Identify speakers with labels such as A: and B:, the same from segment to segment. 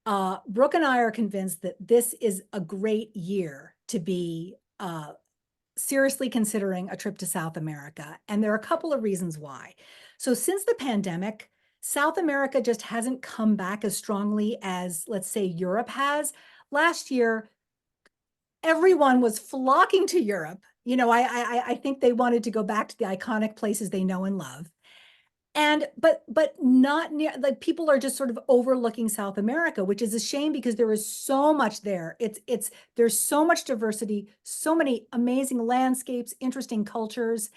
A: Brooke and I are convinced that this is a great year to be seriously considering a trip to South America. And there are a couple of reasons why. So since the pandemic, South America just hasn't come back as strongly as, let's say, Europe has. Last year, everyone was flocking to Europe. I think they wanted to go back to the iconic places they know and love. And but not near, like, people are just sort of overlooking South America, which is a shame because there is so much there. It's there's so much diversity, so many amazing landscapes, interesting cultures,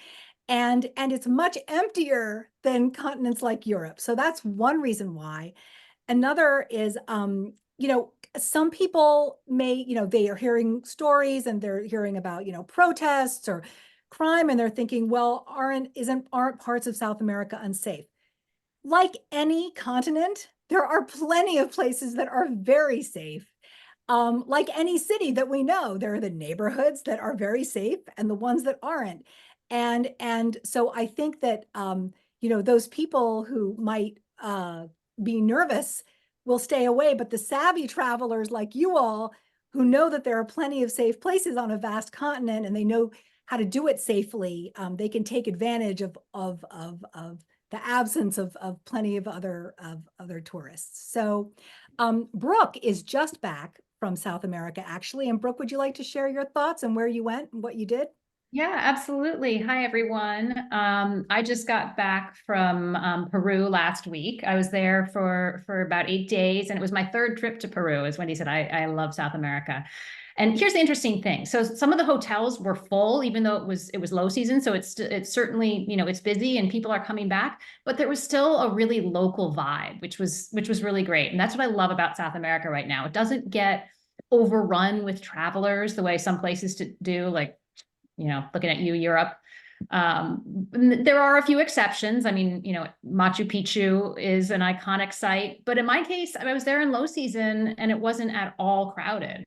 A: and it's much emptier than continents like Europe. So that's one reason why. Another is, some people may, they are hearing stories and they're hearing about, protests or crime, and they're thinking, well, aren't parts of South America unsafe? Like any continent, there are plenty of places that are very safe. Like any city that we know, there are the neighborhoods that are very safe and the ones that aren't. And so I think that, those people who might be nervous will stay away, but the savvy travelers like you all, who know that there are plenty of safe places on a vast continent and they know how to do it safely, they can take advantage of the absence of plenty of other tourists. So Brooke is just back from South America, actually. And Brooke, would you like to share your thoughts on where you went and what you did?
B: Yeah, absolutely. Hi, everyone. I just got back from Peru last week. I was there for about 8 days, and it was my third trip to Peru. As Wendy said, I love South America. And here's the interesting thing. So some of the hotels were full, even though it was low season. So it's certainly, it's busy and people are coming back, but there was still a really local vibe, which was really great. And that's what I love about South America right now. It doesn't get overrun with travelers the way some places do, like, looking at you, Europe. There are a few exceptions. I mean, Machu Picchu is an iconic site, but in my case, I was there in low season and it wasn't at all crowded.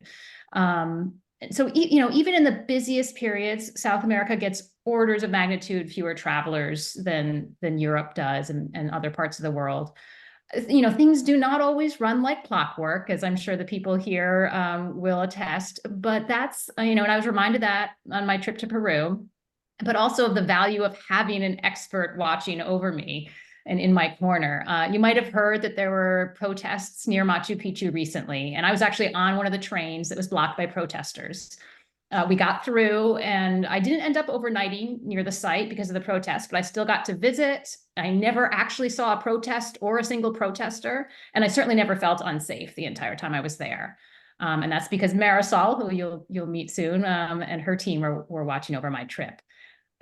B: So, even in the busiest periods, South America gets orders of magnitude fewer travelers than Europe does and other parts of the world. Things do not always run like clockwork, as I'm sure the people here will attest. But that's, and I was reminded that on my trip to Peru, but also of the value of having an expert watching over me and in my corner. You might have heard that there were protests near Machu Picchu recently, and I was actually on one of the trains that was blocked by protesters. We got through, and I didn't end up overnighting near the site because of the protest, but I still got to visit. I never actually saw a protest or a single protester, and I certainly never felt unsafe the entire time I was there. And that's because Marisol, who you'll meet soon, and her team were watching over my trip.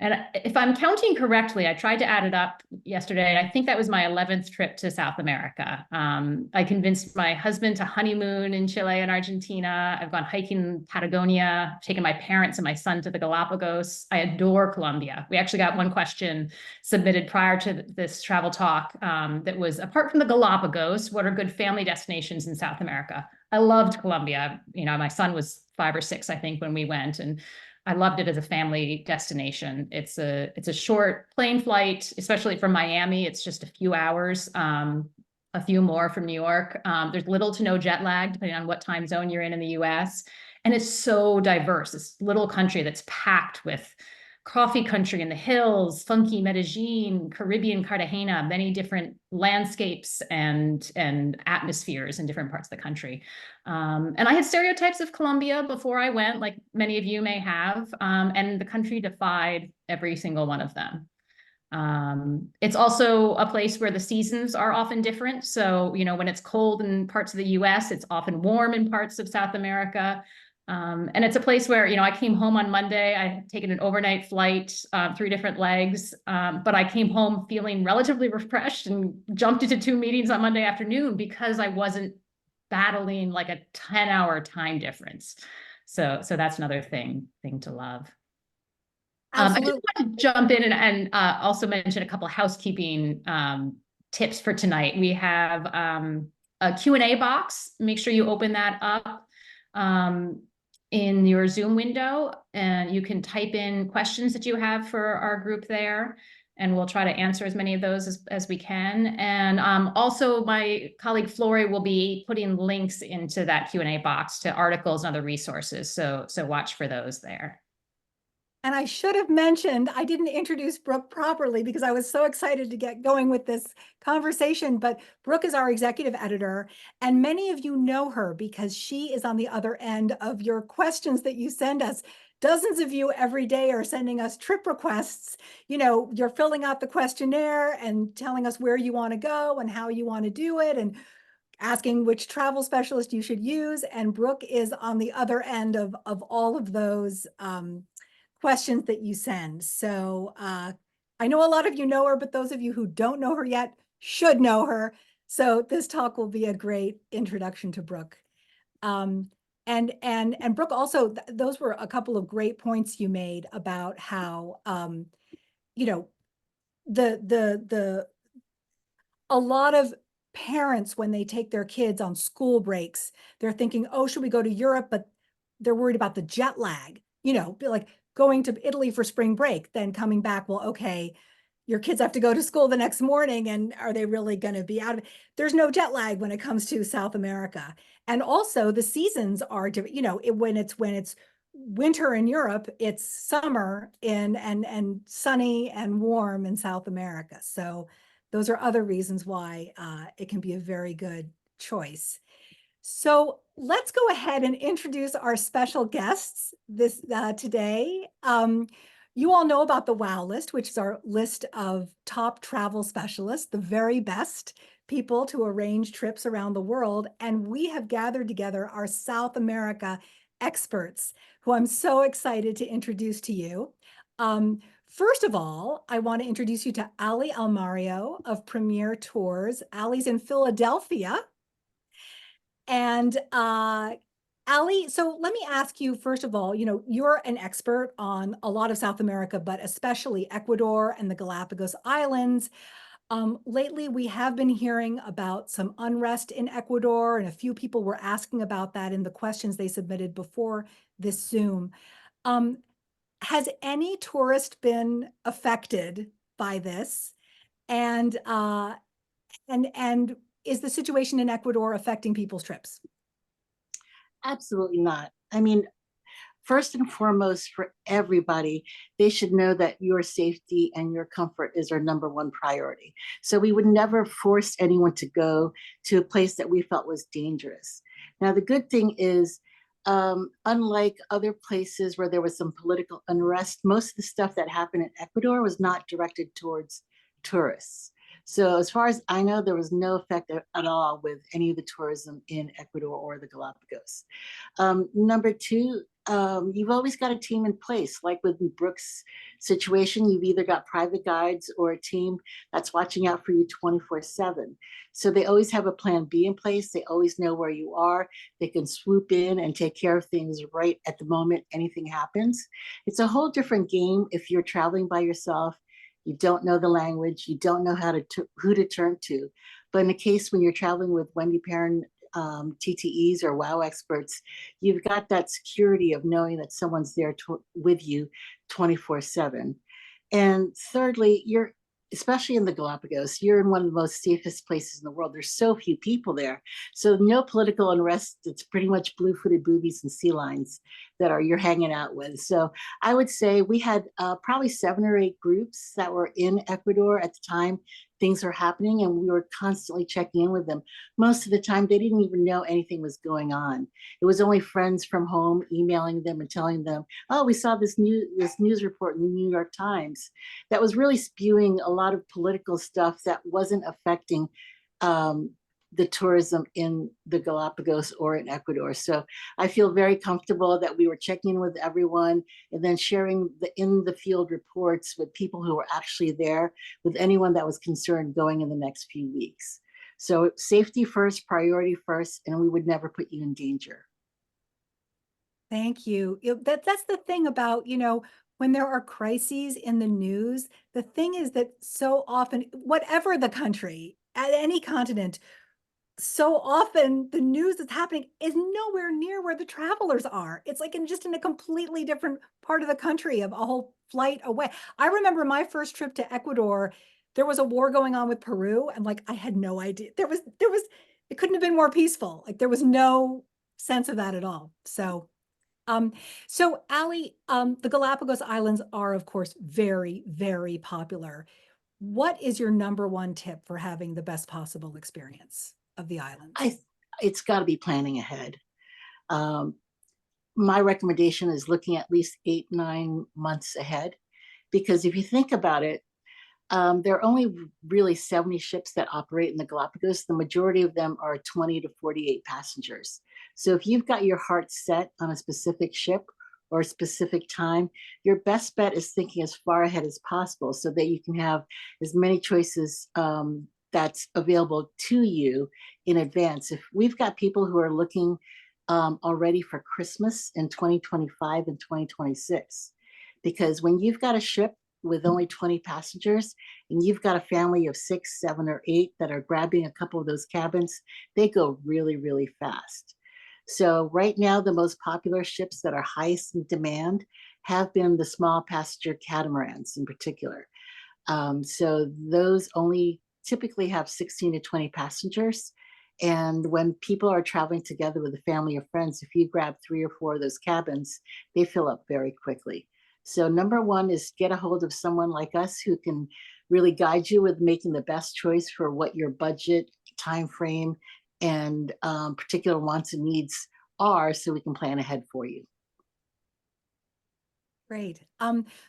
B: And if I'm counting correctly, I tried to add it up yesterday, and I think that was my 11th trip to South America. I convinced my husband to honeymoon in Chile and Argentina. I've gone hiking in Patagonia, taken my parents and my son to the Galapagos. I adore Colombia. We actually got one question submitted prior to this travel talk that was, apart from the Galapagos, what are good family destinations in South America? I loved Colombia. My son was 5 or 6, I think, when we went, and I loved it as a family destination. It's a short plane flight, especially from Miami. It's just a few hours, a few more from New York. There's little to no jet lag, depending on what time zone you're in the US. And it's so diverse. This little country that's packed with coffee country in the hills, funky Medellin, Caribbean Cartagena, many different landscapes and atmospheres in different parts of the country. And I had stereotypes of Colombia before I went, like many of you may have, and the country defied every single one of them. It's also a place where the seasons are often different. So, when it's cold in parts of the US, it's often warm in parts of South America. And it's a place where, I came home on Monday. I had taken an overnight flight, 3 different legs, but I came home feeling relatively refreshed and jumped into 2 meetings on Monday afternoon because I wasn't battling like a 10-hour time difference. So that's another thing to love. I just
A: Absolutely.
B: want to jump in and also mention a couple of housekeeping tips for tonight. We have a Q&A box. Make sure you open that up in your Zoom window, and you can type in questions that you have for our group there. and we'll try to answer as many of those as we can. And also my colleague Flory will be putting links into that Q&A box to articles and other resources. So watch for those there.
A: And I should have mentioned, I didn't introduce Brooke properly because I was so excited to get going with this conversation, but Brooke is our executive editor, and many of you know her because she is on the other end of your questions that you send us. Dozens of you every day are sending us trip requests. You know, you're filling out the questionnaire and telling us where you want to go and how you want to do it and asking which travel specialist you should use. And Brooke is on the other end of all of those questions that you send. So I know a lot of you know her, but those of you who don't know her yet should know her. So this talk will be a great introduction to Brooke. And Brooke, also, those were a couple of great points you made about how, you know, a lot of parents, when they take their kids on school breaks, they're thinking, oh, should we go to Europe? But they're worried about the jet lag, you know, like going to Italy for spring break, then coming back, well, okay, your kids have to go to school the next morning, and are they really going to be out of it? There's no jet lag when it comes to South America. And also the seasons are different, you know, when it's winter in Europe, it's summer and sunny and warm in South America. So those are other reasons why it can be a very good choice. So let's go ahead and introduce our special guests this today. You all know about the WOW list, which is our list of top travel specialists, the very best people to arrange trips around the world. And we have gathered together our South America experts, who I'm so excited to introduce to you. First of all, I want to introduce you to Ali Almario of Premier Tours. Ali's in Philadelphia. And Ali, so let me ask you, first of all, you know, you're an expert on a lot of South America, but especially Ecuador and the Galapagos Islands. Lately, we have been hearing about some unrest in Ecuador, and a few people were asking about that in the questions they submitted before this Zoom. Has any tourist been affected by this? And is the situation in Ecuador affecting people's trips?
C: Absolutely not. I mean, first and foremost, for everybody, they should know that your safety and your comfort is our number one priority. So we would never force anyone to go to a place that we felt was dangerous. Now, the good thing is, unlike other places where there was some political unrest, most of the stuff that happened in Ecuador was not directed towards tourists. So as far as I know, there was no effect at all with any of the tourism in Ecuador or the Galapagos. Number two, you've always got a team in place. Like with Brooks' situation, you've either got private guides or a team that's watching out for you 24/7. So they always have a plan B in place. They always know where you are. They can swoop in and take care of things right at the moment anything happens. It's a whole different game if you're traveling by yourself. You don't know the language. You don't know who to turn to. But in the case when you're traveling with Wendy Perrin TTEs or WOW experts, you've got that security of knowing that someone's there with you 24/7. And thirdly, especially in the Galapagos, you're in one of the most safest places in the world. There's so few people there. So no political unrest. It's pretty much blue-footed boobies and sea lions that you're hanging out with. So I would say we had probably 7 or 8 groups that were in Ecuador at the time things were happening, and we were constantly checking in with them. Most of the time, they didn't even know anything was going on. It was only friends from home emailing them and telling them, oh, we saw this news report in the New York Times that was really spewing a lot of political stuff that wasn't affecting the tourism in the Galapagos or in Ecuador. So I feel very comfortable that we were checking in with everyone and then sharing the in the field reports with people who were actually there, with anyone that was concerned going in the next few weeks. So safety first, priority first, and we would never put you in danger.
A: Thank you. That's the thing about, you know, when there are crises in the news, the thing is that so often, whatever the country, at any continent, so often the news that's happening is nowhere near where the travelers are. It's like just in a completely different part of the country, of a whole flight away. I remember my first trip to Ecuador, there was a war going on with Peru, and like I had no idea. It couldn't have been more peaceful. Like there was no sense of that at all. Um, so Allie, the Galapagos Islands are of course very, very popular. What is your number one tip for having the best possible experience of the islands?
C: I it's got to be planning ahead. Um, my recommendation is looking at least 8, 9 months ahead, because if you think about it, there are only really 70 ships that operate in the Galapagos. The majority of them are 20 to 48 passengers. So if you've got your heart set on a specific ship or a specific time, your best bet is thinking as far ahead as possible so that you can have as many choices that's available to you in advance. If we've got people who are looking already for Christmas in 2025 and 2026, because when you've got a ship with only 20 passengers and you've got a family of 6, 7, or 8 that are grabbing a couple of those cabins, they go really, really fast. So right now, the most popular ships that are highest in demand have been the small passenger catamarans in particular. So those only typically have 16 to 20 passengers. And when people are traveling together with a family of friends, if you grab 3 or 4 of those cabins, they fill up very quickly. So number one is get a hold of someone like us who can really guide you with making the best choice for what your budget, time frame, and particular wants and needs are, so we can plan ahead for you.
A: Great.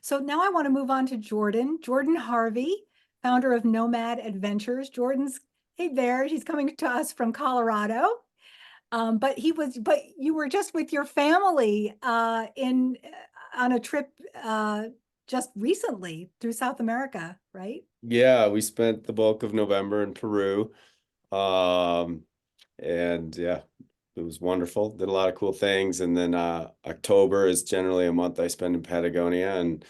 A: So now I want to move on to Jordan. Jordan Harvey, founder of Nomad Adventures. Jordan's, hey there, he's coming to us from Colorado. But you were just with your family on a trip just recently through South America, right?
D: Yeah, we spent the bulk of November in Peru. Um, and yeah, it was wonderful. Did a lot of cool things. And then October is generally a month I spend in Patagonia. And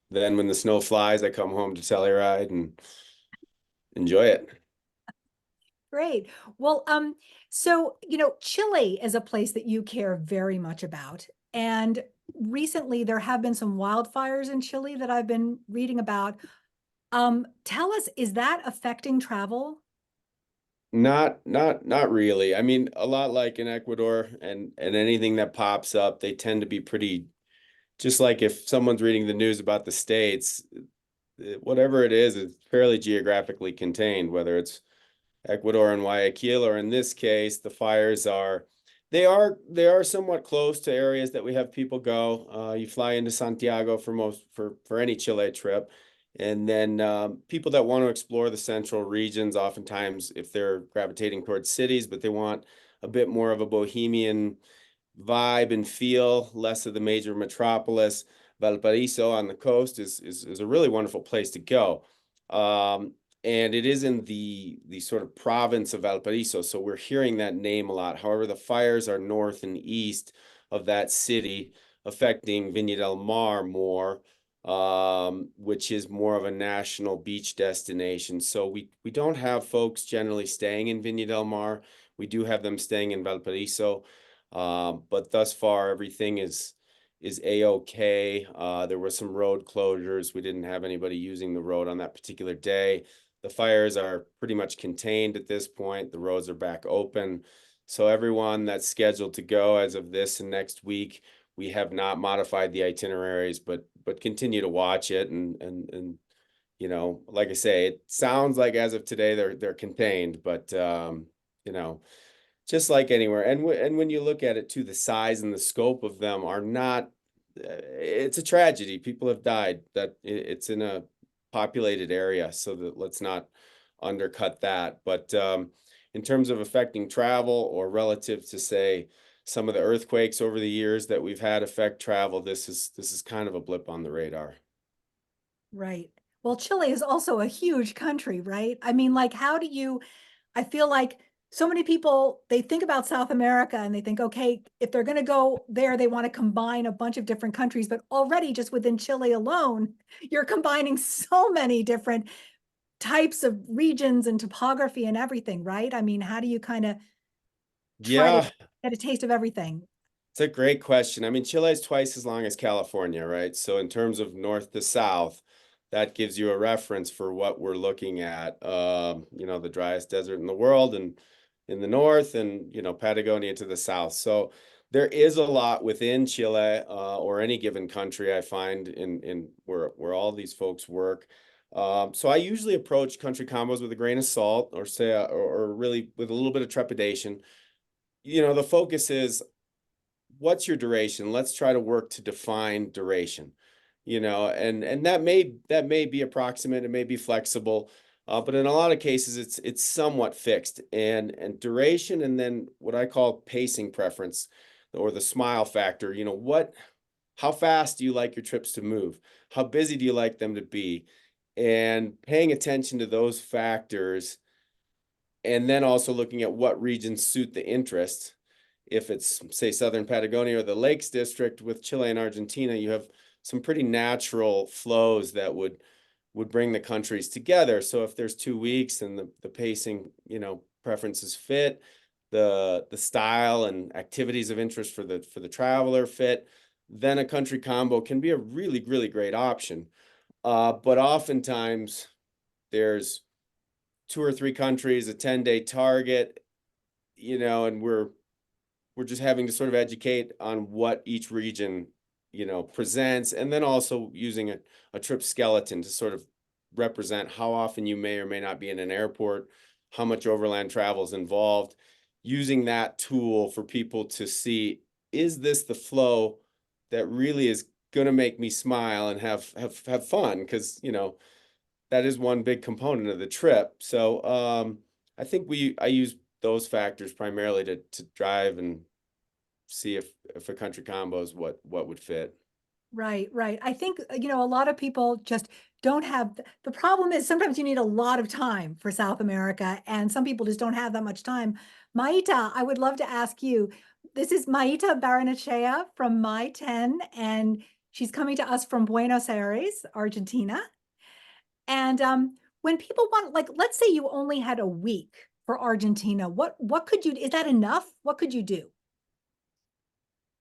D: then when the snow flies, I come home to Telluride and enjoy it.
A: Great. Well, so Chile is a place that you care very much about. And recently there have been some wildfires in Chile that I've been reading about. Tell us, is that affecting travel?
D: Not really. I mean, a lot like in Ecuador and anything that pops up, they tend to be pretty, just like if someone's reading the news about the States, whatever it is, it's fairly geographically contained, whether it's Ecuador and Guayaquil, or in this case, the fires they are somewhat close to areas that we have people go. You fly into Santiago for any Chile trip, and then people that want to explore the central regions, oftentimes if they're gravitating towards cities, but they want a bit more of a bohemian vibe and feel, less of the major metropolis. Valparaiso on the coast is a really wonderful place to go. And it is in the sort of province of Valparaiso, so we're hearing that name a lot. However, the fires are north and east of that city, affecting Viña del Mar more, which is more of a national beach destination. So we don't have folks generally staying in Viña del Mar. We do have them staying in Valparaiso, but thus far everything is a-okay. There were some road closures. We didn't have anybody using the road on that particular day. The fires are pretty much contained at this point. The roads are back open. So everyone that's scheduled to go as of this and next week, we have not modified the itineraries, but continue to watch it and like I say, it sounds like as of today they're contained, but just like anywhere. And when you look at it too, the size and the scope of them are not, it's a tragedy. People have died, that it's in a populated area, so that let's not undercut that. But in terms of affecting travel, or relative to, say, some of the earthquakes over the years that we've had affect travel, this is kind of a blip on the radar.
A: Right. Well, Chile is also a huge country, right? I mean, like, I feel like so many people, they think about South America and they think, okay, if they're going to go there, they want to combine a bunch of different countries, but already just within Chile alone, you're combining so many different types of regions and topography and everything, right? I mean, how do you kind of try
D: Yeah,
A: to get a taste of everything?
D: it's a great question. I mean, Chile is twice as long as California, right? So in terms of north to south, that gives you a reference for what we're looking at. You know, the driest desert in the world and in the north, and you know, Patagonia to the south. So there is a lot within Chile, or any given country, I find in where all these folks work. So I usually approach country combos with a grain of salt, or say, or really with a little bit of trepidation. You know, the focus is, what's your duration? Let's try to work to define duration, you know, and that may be approximate, it may be flexible, but in a lot of cases it's somewhat fixed. And duration, and then what I call pacing preference, or the smile factor. You know, how fast do you like your trips to move? How busy do you like them to be? And paying attention to those factors, and then also looking at what regions suit the interest. If it's, say, Southern Patagonia or the Lakes District with Chile and Argentina, you have some pretty natural flows that would bring the countries together. So if there's 2 weeks and the pacing, you know, preferences fit, the style and activities of interest for the traveler fit, then a country combo can be a really, really great option. But oftentimes there's 2 or 3 countries, a 10-day target, you know, and we're just having to sort of educate on what each region, you know, presents, and then also using a trip skeleton to sort of represent how often you may or may not be in an airport, how much overland travel is involved, using that tool for people to see, is this the flow that really is going to make me smile and have fun? Because, you know, that is one big component of the trip. So I think I use those factors primarily to drive and see if a country combo is what would fit.
A: Right, right. I think, you know, a lot of people just don't have, the problem is sometimes you need a lot of time for South America, and some people just don't have that much time. Maita, I would love to ask you, this is Maita Baranechea from My 10, and she's coming to us from Buenos Aires, Argentina. And when people want, like, let's say you only had a week for Argentina, what could you, is that enough? What could you do?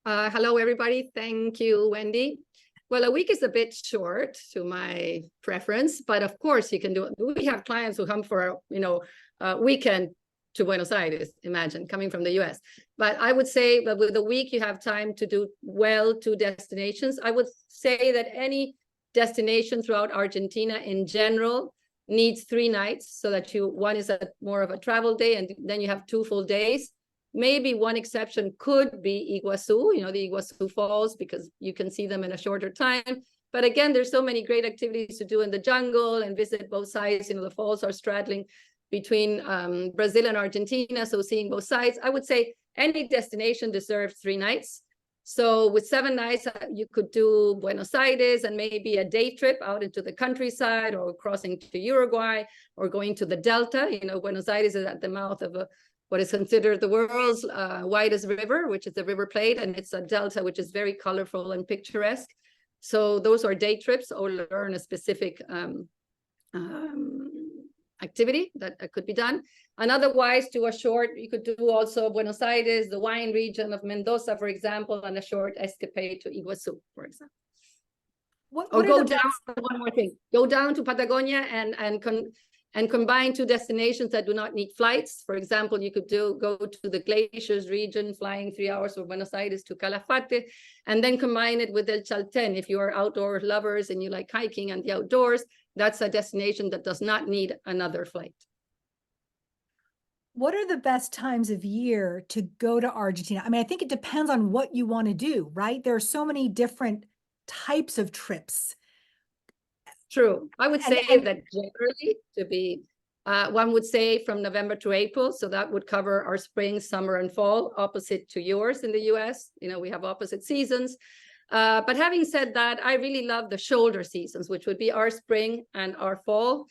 E: Hello, everybody. Thank you, Wendy. Well, a week is a bit short to my preference, but of course you can do it. We have clients who come for, a weekend to Buenos Aires, imagine, coming from the US. But I would say that with a week, you have time to do well 2 destinations. I would say that any destination throughout Argentina in general needs 3 nights, so that one is more of a travel day, and then you have 2 full days. Maybe one exception could be Iguazu, the Iguazu Falls, because you can see them in a shorter time. But again, there's so many great activities to do in the jungle and visit both sides. The falls are straddling between Brazil and Argentina, so seeing both sides. I would say any destination deserves 3 nights. So with 7 nights, you could do Buenos Aires and maybe a day trip out into the countryside, or crossing to Uruguay, or going to the Delta. Buenos Aires is at the mouth of what is considered the world's widest river, which is the River Plate, and it's a delta which is very colorful and picturesque. So those are day trips, or learn a specific activity that could be done. And otherwise, you could do also Buenos Aires, the wine region of Mendoza, for example, and a short escapade to Iguazu, for example. One more thing, go down to Patagonia and combine 2 destinations that do not need flights. For example, you could go to the glaciers region, flying 3 hours from Buenos Aires to Calafate, and then combine it with El Chaltén. If you are outdoor lovers and you like hiking and the outdoors, that's a destination that does not need another flight.
A: What are the best times of year to go to Argentina? I mean, I think it depends on what you want to do, right? There are so many different types of trips.
E: True. I would say that generally one would say from November to April. So that would cover our spring, summer, and fall, opposite to yours in the US. We have opposite seasons. But having said that, I really love the shoulder seasons, which would be our spring and our fall.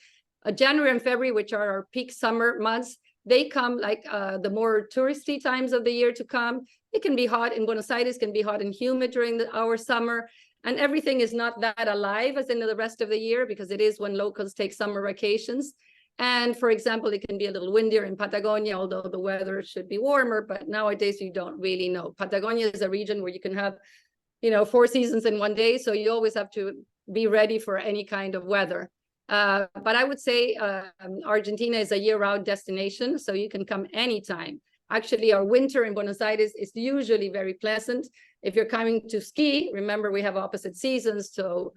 E: January and February, which are our peak summer months, they come like the more touristy times of the year to come. It can be hot in Buenos Aires, can be hot and humid during our summer. And everything is not that alive as in the rest of the year, because it is when locals take summer vacations. And for example, it can be a little windier in Patagonia, although the weather should be warmer, but nowadays you don't really know. Patagonia is a region where you can have, 4 seasons in one day. So you always have to be ready for any kind of weather. But I would say Argentina is a year-round destination, so you can come anytime. Actually, our winter in Buenos Aires is usually very pleasant. If you're coming to ski, remember we have opposite seasons, so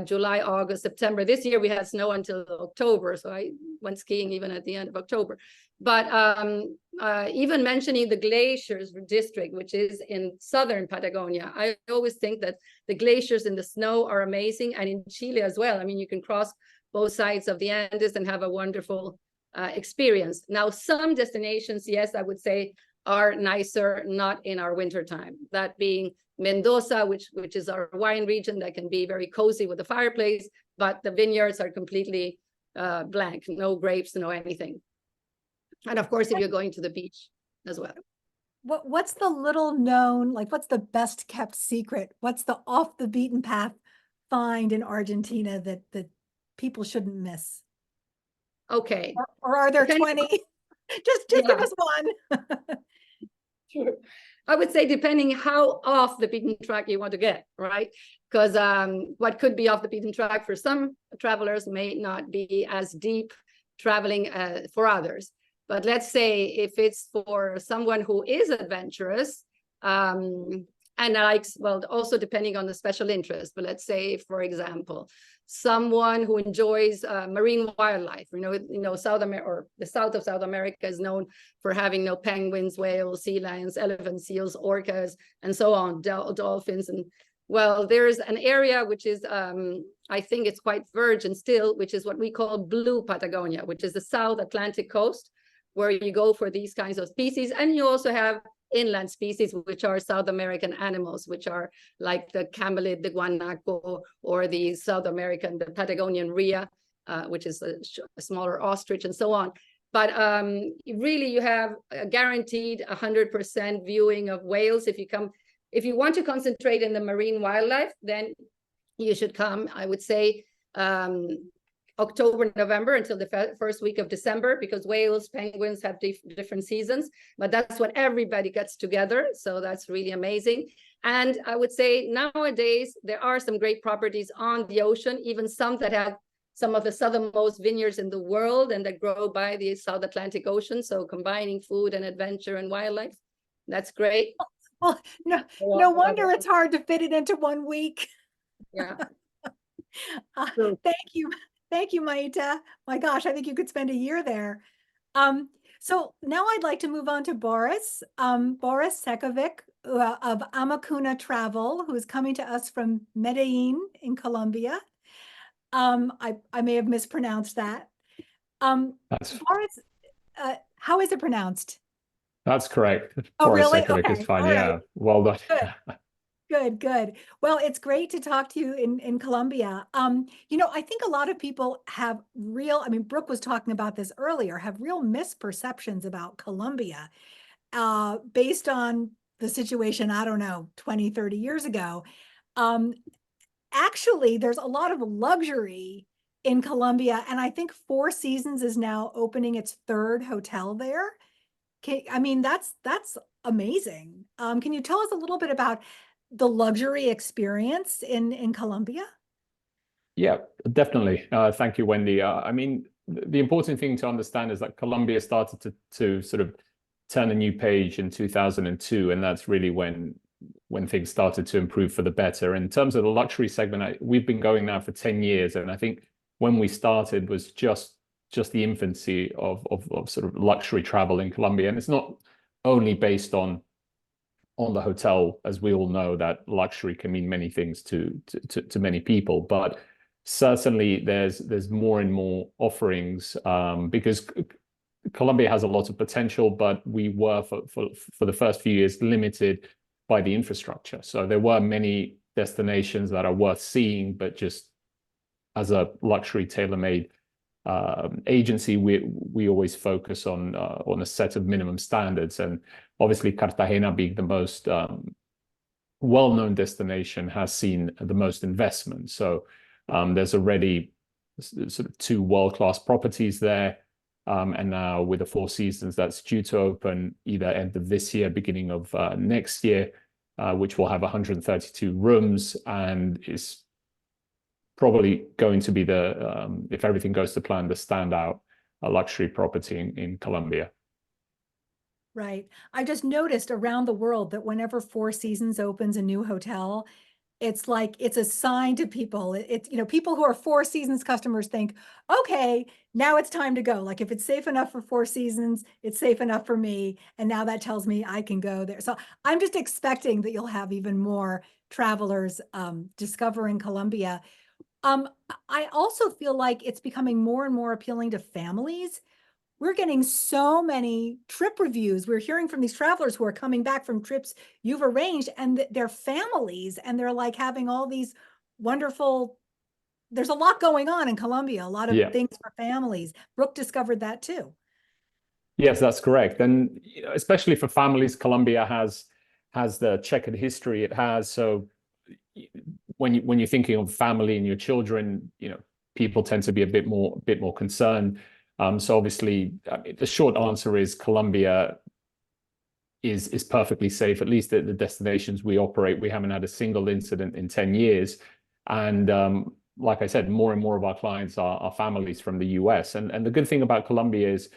E: July, August, September. This year we had snow until October, so I went skiing even at the end of October. But even mentioning the glaciers district, which is in southern Patagonia, I always think that the glaciers in the snow are amazing, and in Chile as well. I mean, you can cross both sides of the Andes and have a wonderful experience. Now, some destinations, yes, I would say are nicer, not in our winter time. That being Mendoza, which is our wine region that can be very cozy with a fireplace, but the vineyards are completely blank, no grapes, no anything. And of course, if you're going to the beach as well.
A: What's the little known, like what's the best kept secret? What's the off the beaten path find in Argentina that people shouldn't miss?
E: Okay.
A: Or are there 20? Just give us one.
E: Sure. I would say depending how off the beaten track you want to get, right? Because what could be off the beaten track for some travelers may not be as deep traveling for others. But let's say if it's for someone who is adventurous and likes, well, also depending on the special interest, but let's say, for example, someone who enjoys marine wildlife, South America, or the south of South America is known for having penguins, whales, sea lions, elephants, seals, orcas, and so on, dolphins. And well, there's an area which is, I think it's quite virgin still, which is what we call Blue Patagonia, which is the South Atlantic coast, where you go for these kinds of species. And you also have inland species, which are South American animals, which are like the camelid, the guanaco, or the South American, the Patagonian rhea, which is a smaller ostrich, and so on. But really, you have a guaranteed 100% viewing of whales. If you want to concentrate in the marine wildlife, then you should come, I would say, October, November until the first week of December, because whales, penguins have different seasons, but that's when everybody gets together. So that's really amazing. And I would say nowadays, there are some great properties on the ocean, even some that have some of the southernmost vineyards in the world and that grow by the South Atlantic Ocean. So combining food and adventure and wildlife, that's great.
A: Well, no wonder it's hard to fit it into 1 week.
E: Yeah.
A: Thank you. Thank you, Maita. My gosh, I think you could spend a year there. So now I'd like to move on to Boris. Boris Sekovic of Amacuna Travel, who is coming to us from Medellin in Colombia. I may have mispronounced that. Boris, how is it pronounced?
F: That's correct.
A: Oh,
F: Boris
A: really?
F: Sekovic
A: Okay.
F: is fine.
A: All
F: Yeah,
A: right.
F: well done.
A: Good. Well, it's great to talk to you in Colombia. I think a lot of people have Brooke was talking about this earlier, have real misperceptions about Colombia based on the situation, I don't know, 20, 30 years ago. Actually, there's a lot of luxury in Colombia, and I think Four Seasons is now opening its 3rd hotel there. That's amazing. Can you tell us a little bit about the luxury experience in Colombia?
F: Yeah, definitely. Thank you, Wendy. The important thing to understand is that Colombia started to sort of turn a new page in 2002, and that's really when things started to improve for the better. In terms of the luxury segment, we've been going now for 10 years, and I think when we started was just the infancy of sort of luxury travel in Colombia. And it's not only based on the hotel, as we all know that luxury can mean many things to many people, but certainly there's more and more offerings because Colombia has a lot of potential, but we were for the first few years limited by the infrastructure. So there were many destinations that are worth seeing, but just as a luxury tailor-made agency, we always focus on a set of minimum standards, and obviously Cartagena being the most well-known destination has seen the most investment. So there's already sort of 2 world-class properties there. And now with the Four Seasons that's due to open either end of this year, beginning of next year, which will have 132 rooms and is probably going to be the, if everything goes to plan, the standout luxury property in Colombia.
A: Right. I just noticed around the world that whenever Four Seasons opens a new hotel, it's like it's a sign to people. It's, you know, people who are Four Seasons customers think, okay, now it's time to go. Like if it's safe enough for Four Seasons, it's safe enough for me. And now that tells me I can go there. So I'm just expecting that you'll have even more travelers discovering Colombia. I also feel like it's becoming more and more appealing to families. We're getting so many trip reviews. We're hearing from these travelers who are coming back from trips you've arranged and their families, and they're like having all these wonderful, there's a lot going on in Colombia, a lot of things for families. Brooke discovered that too.
F: Yes, that's correct. And you know, especially for families, Colombia has the checkered history it has. So when you're thinking of family and your children, you know, people tend to be a bit more concerned. So obviously, the short answer is Colombia is perfectly safe. At least at the destinations we operate, we haven't had a single incident in 10 years. And like I said, more and more of our clients are families from the US. And the good thing about Colombia is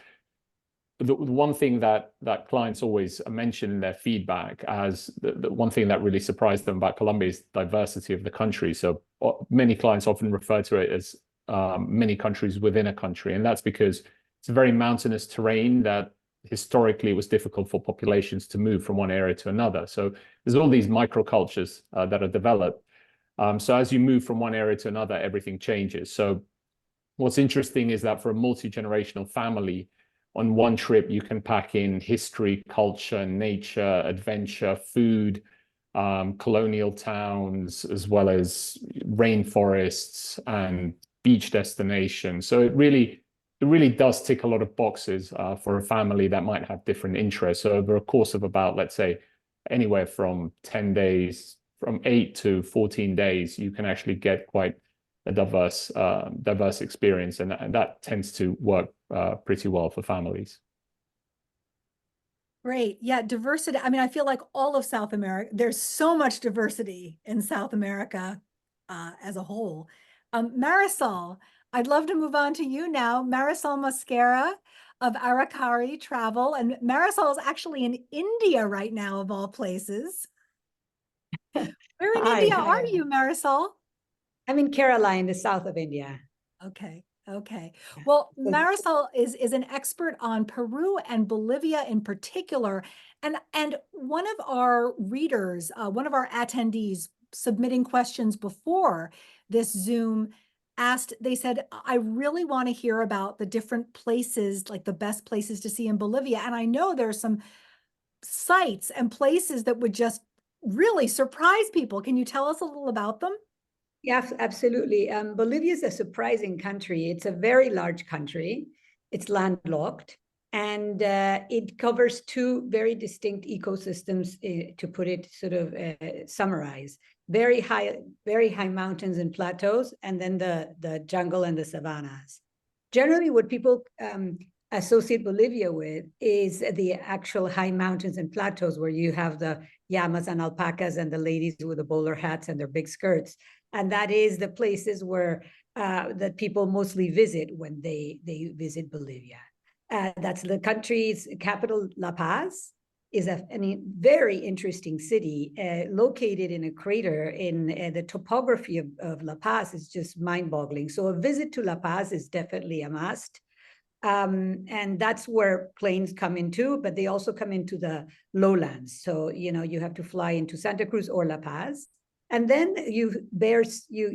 F: the one thing that clients always mention in their feedback as the one thing that really surprised them about Colombia is diversity of the country. So many clients often refer to it as many countries within a country. And that's because it's a very mountainous terrain that historically it was difficult for populations to move from one area to another. So there's all these microcultures that are developed. So as you move from one area to another, everything changes. So what's interesting is that for a multi-generational family, on one trip, you can pack in history, culture, nature, adventure, food, colonial towns, as well as rainforests and beach destinations. So it really does tick a lot of boxes for a family that might have different interests. So over a course of about, let's say, anywhere from 10 days, from 8 to 14 days, you can actually get quite a diverse experience, and that tends to work pretty well for families.
A: Great. Yeah, diversity. I mean, I feel like all of South America, there's so much diversity in South America as a whole. Marisol, I'd love to move on to you now. Marisol Mosquera of Aracari Travel. And Marisol is actually in India right now, of all places. Where in India are you, Marisol?
G: I'm in Kerala, in the south of India.
A: Okay. Okay. Well, Marisol is an expert on Peru and Bolivia in particular. And one of our readers, one of our attendees submitting questions before this Zoom asked, they said, I really want to hear about the different places, like the best places to see in Bolivia. And I know there's some sites and places that would just really surprise people. Can you tell us a little about them?
G: Yeah, absolutely. Bolivia is a surprising country. It's a very large country. It's landlocked, and it covers 2 very distinct ecosystems, to put it sort of summarize. Very high mountains and plateaus, and then the jungle and the savannas. Generally, what people associate Bolivia with is the actual high mountains and plateaus where you have the llamas and alpacas and the ladies with the bowler hats and their big skirts. And that is the places where that people mostly visit when they visit Bolivia. That's the country's capital. La Paz is a very interesting city located in a crater. In the topography of La Paz is just mind-boggling. So a visit to La Paz is definitely a must. And that's where planes come into, but they also come into the lowlands. So, you know, you have to fly into Santa Cruz or La Paz. And then you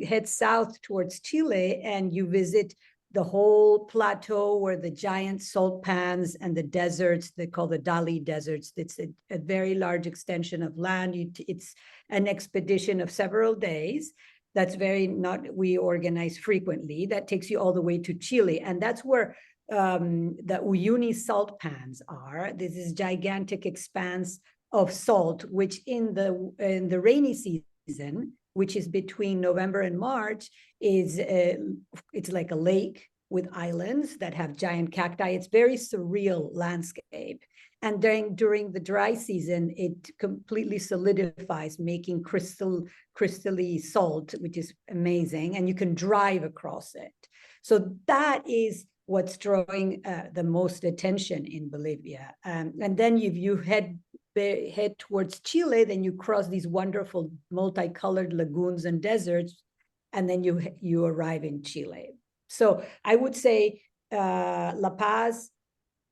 G: head south towards Chile and you visit the whole plateau where the giant salt pans and the deserts, they call the Dali deserts. It's a very large extension of land. It's an expedition of several days. That's we organize frequently. That takes you all the way to Chile. And that's where the Uyuni salt pans are. This is gigantic expanse of salt, which in the rainy season, which is between November and March, is it's like a lake with islands that have giant cacti. It's very surreal landscape. And during the dry season, it completely solidifies, making crystally salt, which is amazing. And you can drive across it. So that is what's drawing the most attention in Bolivia. And then you head towards Chile, then you cross these wonderful multicolored lagoons and deserts, and then you arrive in Chile. So I would say La Paz,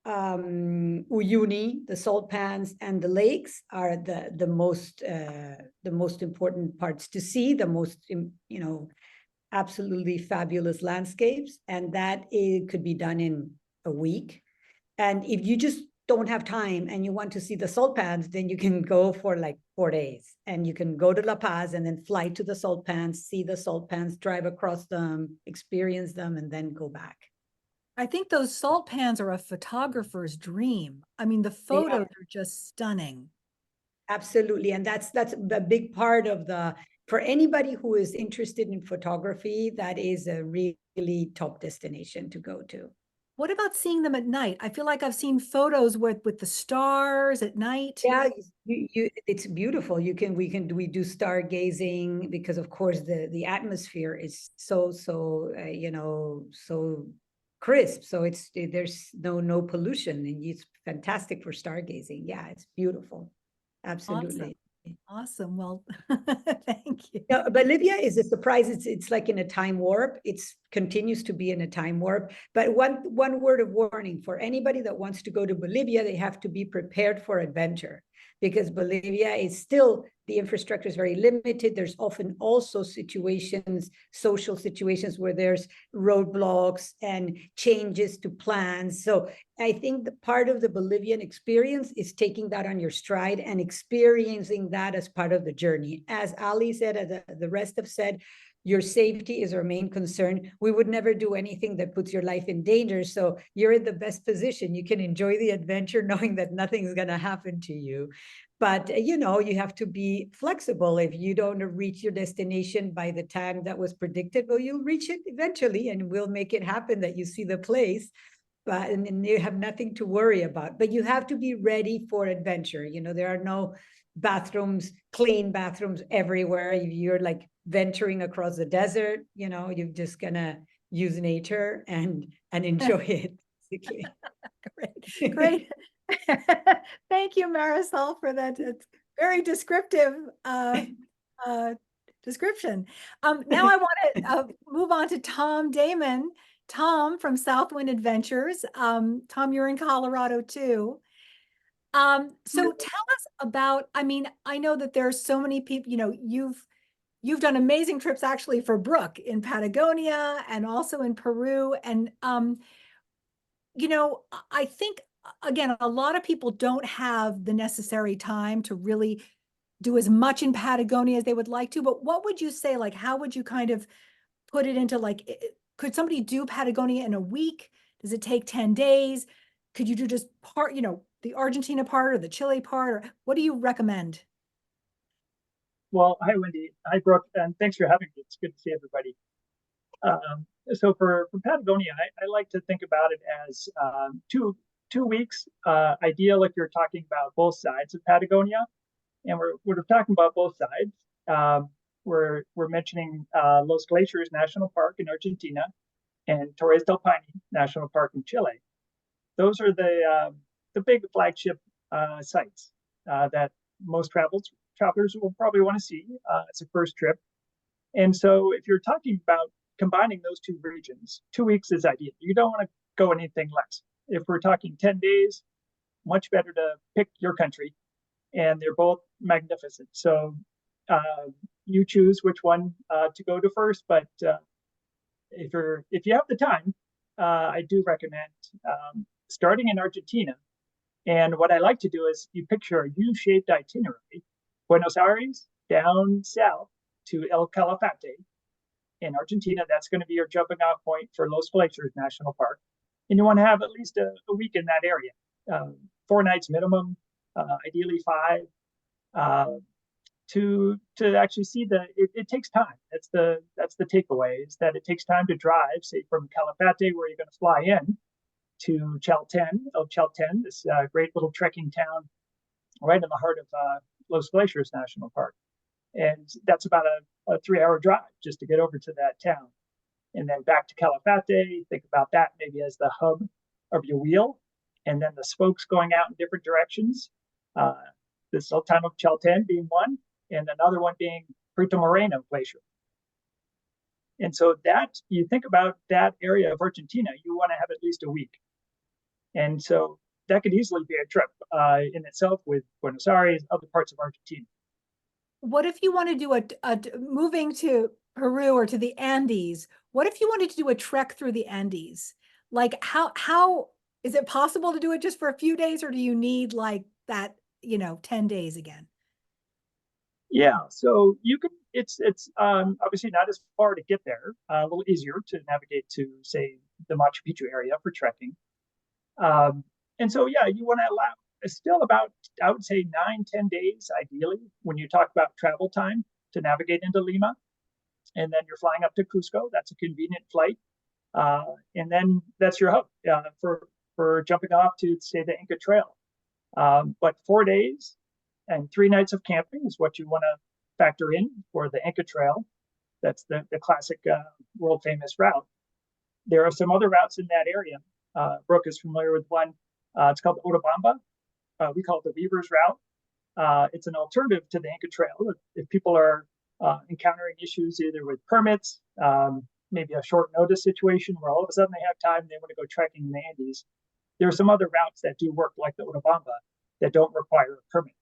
G: Uyuni, the salt pans, and the lakes are the most important parts to see, the most absolutely fabulous landscapes, and that it could be done in a week. And if you just don't have time and you want to see the salt pans, then you can go for like 4 days, and you can go to La Paz and then fly to the salt pans, see the salt pans, drive across them, experience them, and then go back.
A: I think those salt pans are a photographer's dream. I mean, the photos are just stunning.
G: Absolutely. And that's a big part of for anybody who is interested in photography, that is a really top destination to go to.
A: What about seeing them at night? I feel like I've seen photos with the stars at night.
G: Yeah, it's beautiful. We do stargazing, because of course the atmosphere is so crisp. So there's no pollution, and it's fantastic for stargazing. Yeah, it's beautiful. Absolutely.
A: Awesome. Well, thank you.
G: No, Bolivia is a surprise. It's like in a time warp. It continues to be in a time warp. But one word of warning for anybody that wants to go to Bolivia, they have to be prepared for adventure, because Bolivia is still, the infrastructure is very limited. There's often also social situations where there's roadblocks and changes to plans. So I think the part of the Bolivian experience is taking that on your stride and experiencing that as part of the journey. As Ali said, as the rest have said, your safety is our main concern. We would never do anything that puts your life in danger. So you're in the best position. You can enjoy the adventure knowing that nothing's going to happen to you. But, you have to be flexible. If you don't reach your destination by the time that was predicted, well, you'll reach it eventually, and we'll make it happen that you see the place. And you have nothing to worry about. But you have to be ready for adventure. There are no clean bathrooms everywhere. You're like venturing across the desert, you're just gonna use nature and enjoy it.
A: Great. Thank you, Marisol, for that very descriptive description. Now I want to move on to Tom Damon. Tom from Southwind Adventures. Tom, you're in Colorado too. So tell us about, I know that there's so many people, you've done amazing trips actually for Brook in Patagonia and also in Peru. And, I think, again, a lot of people don't have the necessary time to really do as much in Patagonia as they would like to. But what would you say, like, how would you kind of put it into, like, could somebody do Patagonia in a week? Does it take 10 days? Could you do just part, the Argentina part or the Chile part, or what do you recommend?
H: Well, hi, Wendy. Hi, Brooke, and thanks for having me. It's good to see everybody. So for Patagonia, I like to think about it as 2 weeks, ideal if you're talking about both sides of Patagonia. And we're talking about both sides. We're mentioning Los Glaciers National Park in Argentina and Torres del Paine National Park in Chile. Those are the big flagship sites that most travelers will probably want to see as a first trip. And so if you're talking about combining those two regions, 2 weeks is ideal. You don't want to go anything less. If we're talking 10 days, much better to pick your country, and they're both magnificent. So you choose which one to go to first, but if you have the time, I do recommend starting in Argentina. And what I like to do is you picture a U-shaped itinerary, Buenos Aires down south to El Calafate in Argentina. That's going to be your jumping off point for Los Glaciers National Park. And you want to have at least a week in that area, 4 nights minimum, ideally 5. to actually see it takes time. That's the takeaway, is that it takes time to drive, say from Calafate, where you're going to fly in, to Chelten, this great little trekking town right in the heart of Los Glaciers National Park. And that's about a 3-hour drive just to get over to that town. And then back to Calafate, think about that maybe as the hub of your wheel, and then the spokes going out in different directions. The Sultan of Chelten being one, and another one being Perito Moreno Glacier. And so that, you think about that area of Argentina, you want to have at least a week. And so that could easily be a trip in itself, with Buenos Aires, other parts of Argentina.
A: What if you want to do moving to Peru or to the Andes? What if you wanted to do a trek through the Andes? Like how is it possible to do it just for a few days, or do you need like that, 10 days again?
H: Yeah, so you can, it's obviously not as far to get there, a little easier to navigate to, say, the Machu Picchu area for trekking. And so, yeah, you want to allow still about, I would say, 9-10 days, ideally, when you talk about travel time to navigate into Lima. And then you're flying up to Cusco. That's a convenient flight. And then that's your hub for jumping off to, say, the Inca Trail. But 4 days and 3 nights of camping is what you want to factor in for the Inca Trail. That's the classic world famous route. There are some other routes in that area. Brooke is familiar with one. It's called the Urubamba. We call it the Weaver's Route. It's an alternative to the Inca Trail. If people are encountering issues either with permits, maybe a short notice situation where all of a sudden they have time and they want to go trekking in the Andes, there are some other routes that do work, like the Urubamba, that don't require a permit.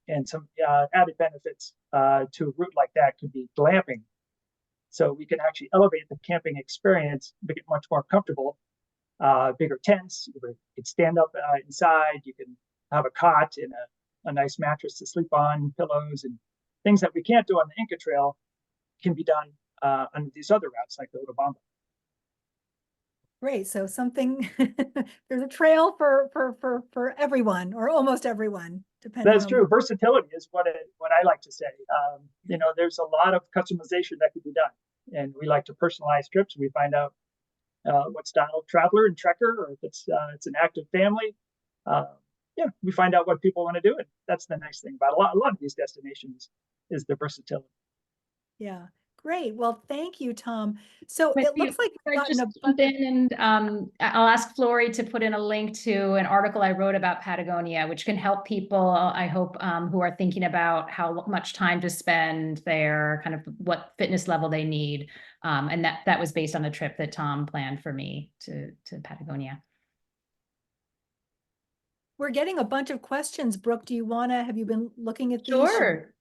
H: And some added benefits to a route like that could be glamping. So we can actually elevate the camping experience, make it much more comfortable. Bigger tents, you can stand up inside, you can have a cot and a nice mattress to sleep on, pillows, and things that we can't do on the Inca Trail can be done on these other routes like the Urubamba.
A: Great. So something there's a trail for everyone, or almost everyone, depending
H: That's
A: on
H: true. Versatility is what I like to say. There's a lot of customization that can be done, and we like to personalize trips. We find out what style of traveler and trekker, or if it's an active family. We find out what people want to do, and that's the nice thing about a lot of these destinations is the versatility.
A: Yeah. Great. Well, thank you, Tom. So
B: Wendy,
A: it looks like we've gotten
B: just jump in, and I'll ask Flory to put in a link to an article I wrote about Patagonia, which can help people, I hope, who are thinking about how much time to spend there, kind of what fitness level they need. And that was based on a trip that Tom planned for me to Patagonia.
A: We're getting a bunch of questions. Brooke, have you been looking at these?
B: Sure.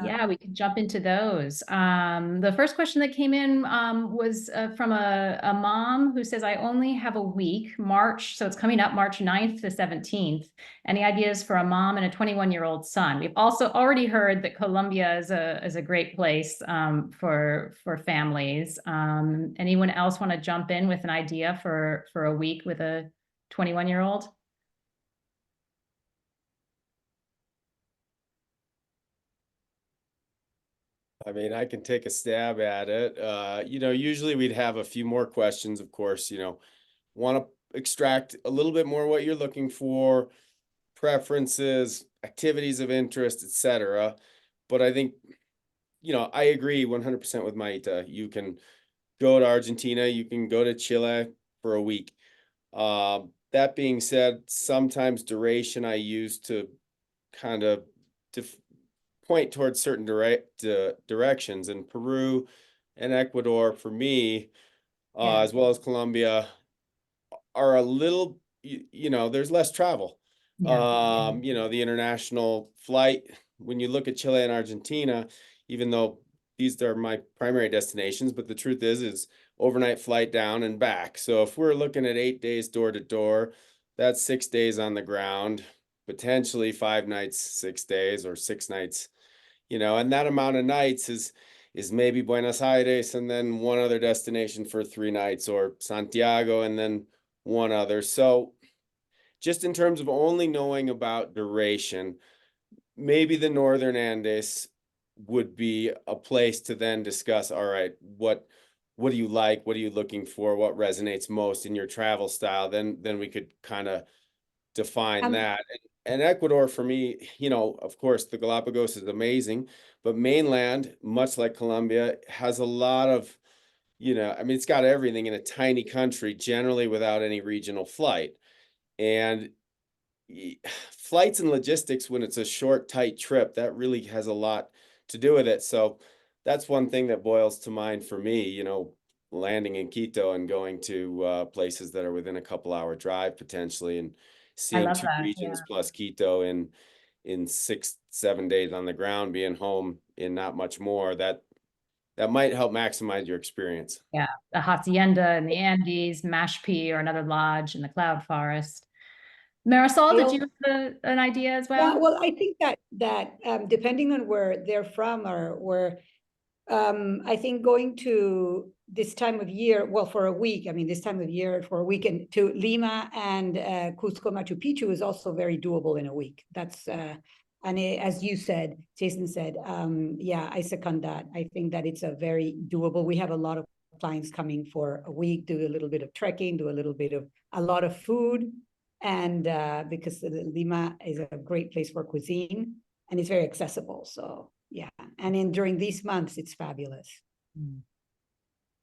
B: Yeah, we can jump into those. The first question that came in was from a mom who says, I only have a week, so it's coming up March 9th to 17th. Any ideas for a mom and a 21-year-old son? We've also already heard that Colombia is a great place for families. Anyone else want to jump in with an idea for a week with a 21-year-old?
D: I mean, I can take a stab at it. Usually we'd have a few more questions, of course, want to extract a little bit more what you're looking for, preferences, activities of interest, etc. But I think, I agree 100% with Maita. You can go to Argentina, you can go to Chile for a week. That being said, sometimes duration I use to kind of point towards certain directions, and Peru and Ecuador for me, as well as Colombia, are a little, there's less travel. The international flight, when you look at Chile and Argentina, even though these are my primary destinations, but the truth is overnight flight down and back. So if we're looking at 8 days door to door, that's 6 days on the ground, potentially 5 nights, 6 days, or 6 nights. And that amount of nights is maybe Buenos Aires and then one other destination for 3 nights, or Santiago and then one other. So just in terms of only knowing about duration, maybe the Northern Andes would be a place to then discuss, all right, what do you like? What are you looking for? What resonates most in your travel style? Then we could kind of define that. And Ecuador, for me, you know, of course, the Galapagos is amazing, but mainland, much like Colombia, has a lot of, you know, I mean, it's got everything in a tiny country, generally without any regional flight. And flights and logistics, when it's a short, tight trip, that really has a lot to do with it. So that's one thing that boils to mind for me, you know, landing in Quito and going to places that are within a couple-hour drive potentially, and seeing
B: love
D: two
B: that,
D: regions
B: yeah.
D: plus Quito in 6-7 days on the ground, being home in not much more, that might help maximize your experience.
B: Yeah, the hacienda in the Andes, Mashpee or another lodge in the cloud forest. Marisol, did you have an idea as well?
G: Yeah, well, I think that depending on where they're from or where, I think going to this time of year, well, for a week, I mean, this time of year for a weekend to Lima and Cusco, Machu Picchu is also very doable in a week. That's and as you said, Jason said, yeah, I second that. I think that it's a very doable. We have a lot of clients coming for a week, do a little bit of trekking, do a lot of food. And because Lima is a great place for cuisine and it's very accessible. So yeah, and during these months, it's fabulous.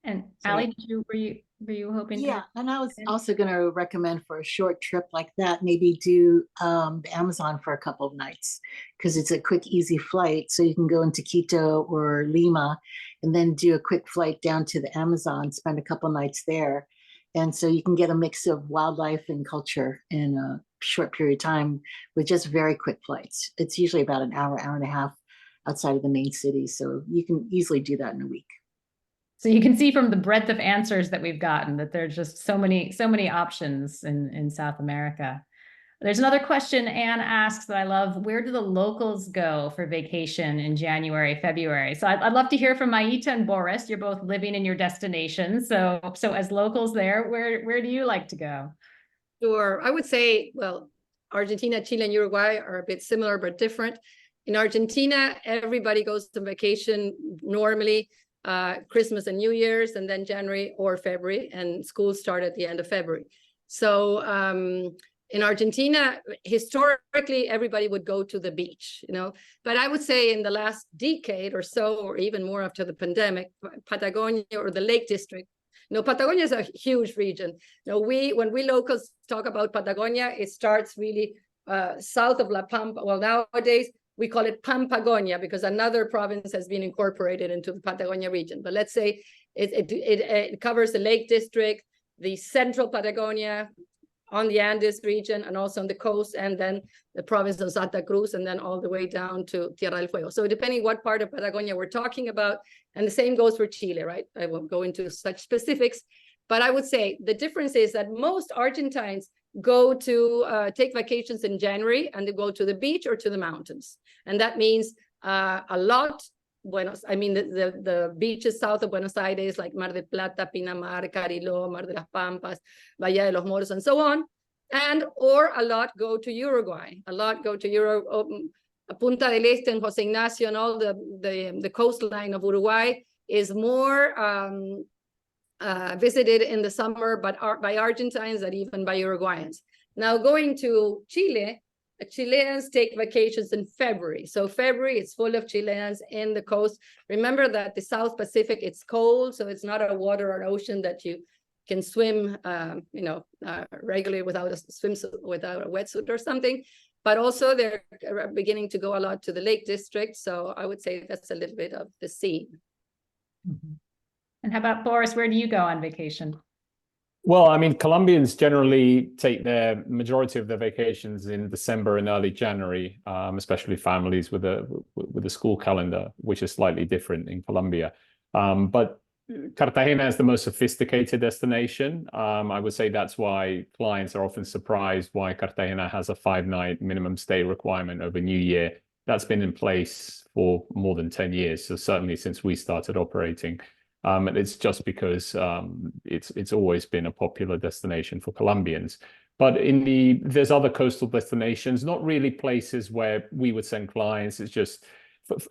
B: And
G: So,
B: Allie, were you hoping to?
C: Yeah, and I was also going to recommend for a short trip like that, maybe do the Amazon for a couple of nights, because it's a quick, easy flight. So you can go into Quito or Lima and then do a quick flight down to the Amazon, spend a couple nights there. And so you can get a mix of wildlife and culture in a short period of time with just very quick flights. It's usually about an hour, hour and a half outside of the main city. So you can easily do that in a week.
B: So you can see from the breadth of answers that we've gotten that there's just so many options in South America. There's another question Anne asks that I love. Where do the locals go for vacation in January, February? So I'd love to hear from Maita and Boris. You're both living in your destination. So as locals there, where do you like to go?
E: Sure. I would say, well, Argentina, Chile, and Uruguay are a bit similar but different. In Argentina, everybody goes on vacation normally, Christmas and New Year's, and then January or February, and schools start at the end of February. So in Argentina, historically, everybody would go to the beach, you know, but I would say in the last decade or so, or even more after the pandemic, Patagonia or the Lake District. You know, Patagonia is a huge region. You know, when we locals talk about Patagonia, it starts really south of La Pampa. Well, nowadays we call it Pampagonia because another province has been incorporated into the Patagonia region. But let's say it covers the Lake District, the central Patagonia, on the Andes region, and also on the coast, and then the province of Santa Cruz, and then all the way down to Tierra del Fuego. So depending what part of Patagonia we're talking about, and the same goes for Chile, right? I won't go into such specifics, but I would say the difference is that most Argentines go to take vacations in January, and they go to the beach or to the mountains. And that means a lot, the beaches south of Buenos Aires, like Mar del Plata, Pinamar, Cariló, Mar de las Pampas, Valle de los Moros, and so on. Or a lot go to Uruguay. A lot go to Punta del Este and Jose Ignacio, and all the coastline of Uruguay is more visited in the summer, but by Argentines than even by Uruguayans. Now going to Chile, Chileans take vacations in February. So February, it's full of Chileans in the coast. Remember that the South Pacific, it's cold, so it's not a water or ocean that you can swim, regularly without a swimsuit, without a wetsuit or something. But also they're beginning to go a lot to the Lake District. So I would say that's a little bit of the scene.
B: Mm-hmm. And how about Boris? Where do you go on vacation?
F: Well, I mean, Colombians generally take their majority of their vacations in December and early January, especially families with a school calendar, which is slightly different in Colombia. But Cartagena is the most sophisticated destination. I would say that's why clients are often surprised why Cartagena has a 5-night minimum stay requirement over New Year. That's been in place for more than 10 years, so certainly since we started operating. And it's just because it's always been a popular destination for Colombians. But there's other coastal destinations, not really places where we would send clients. It's just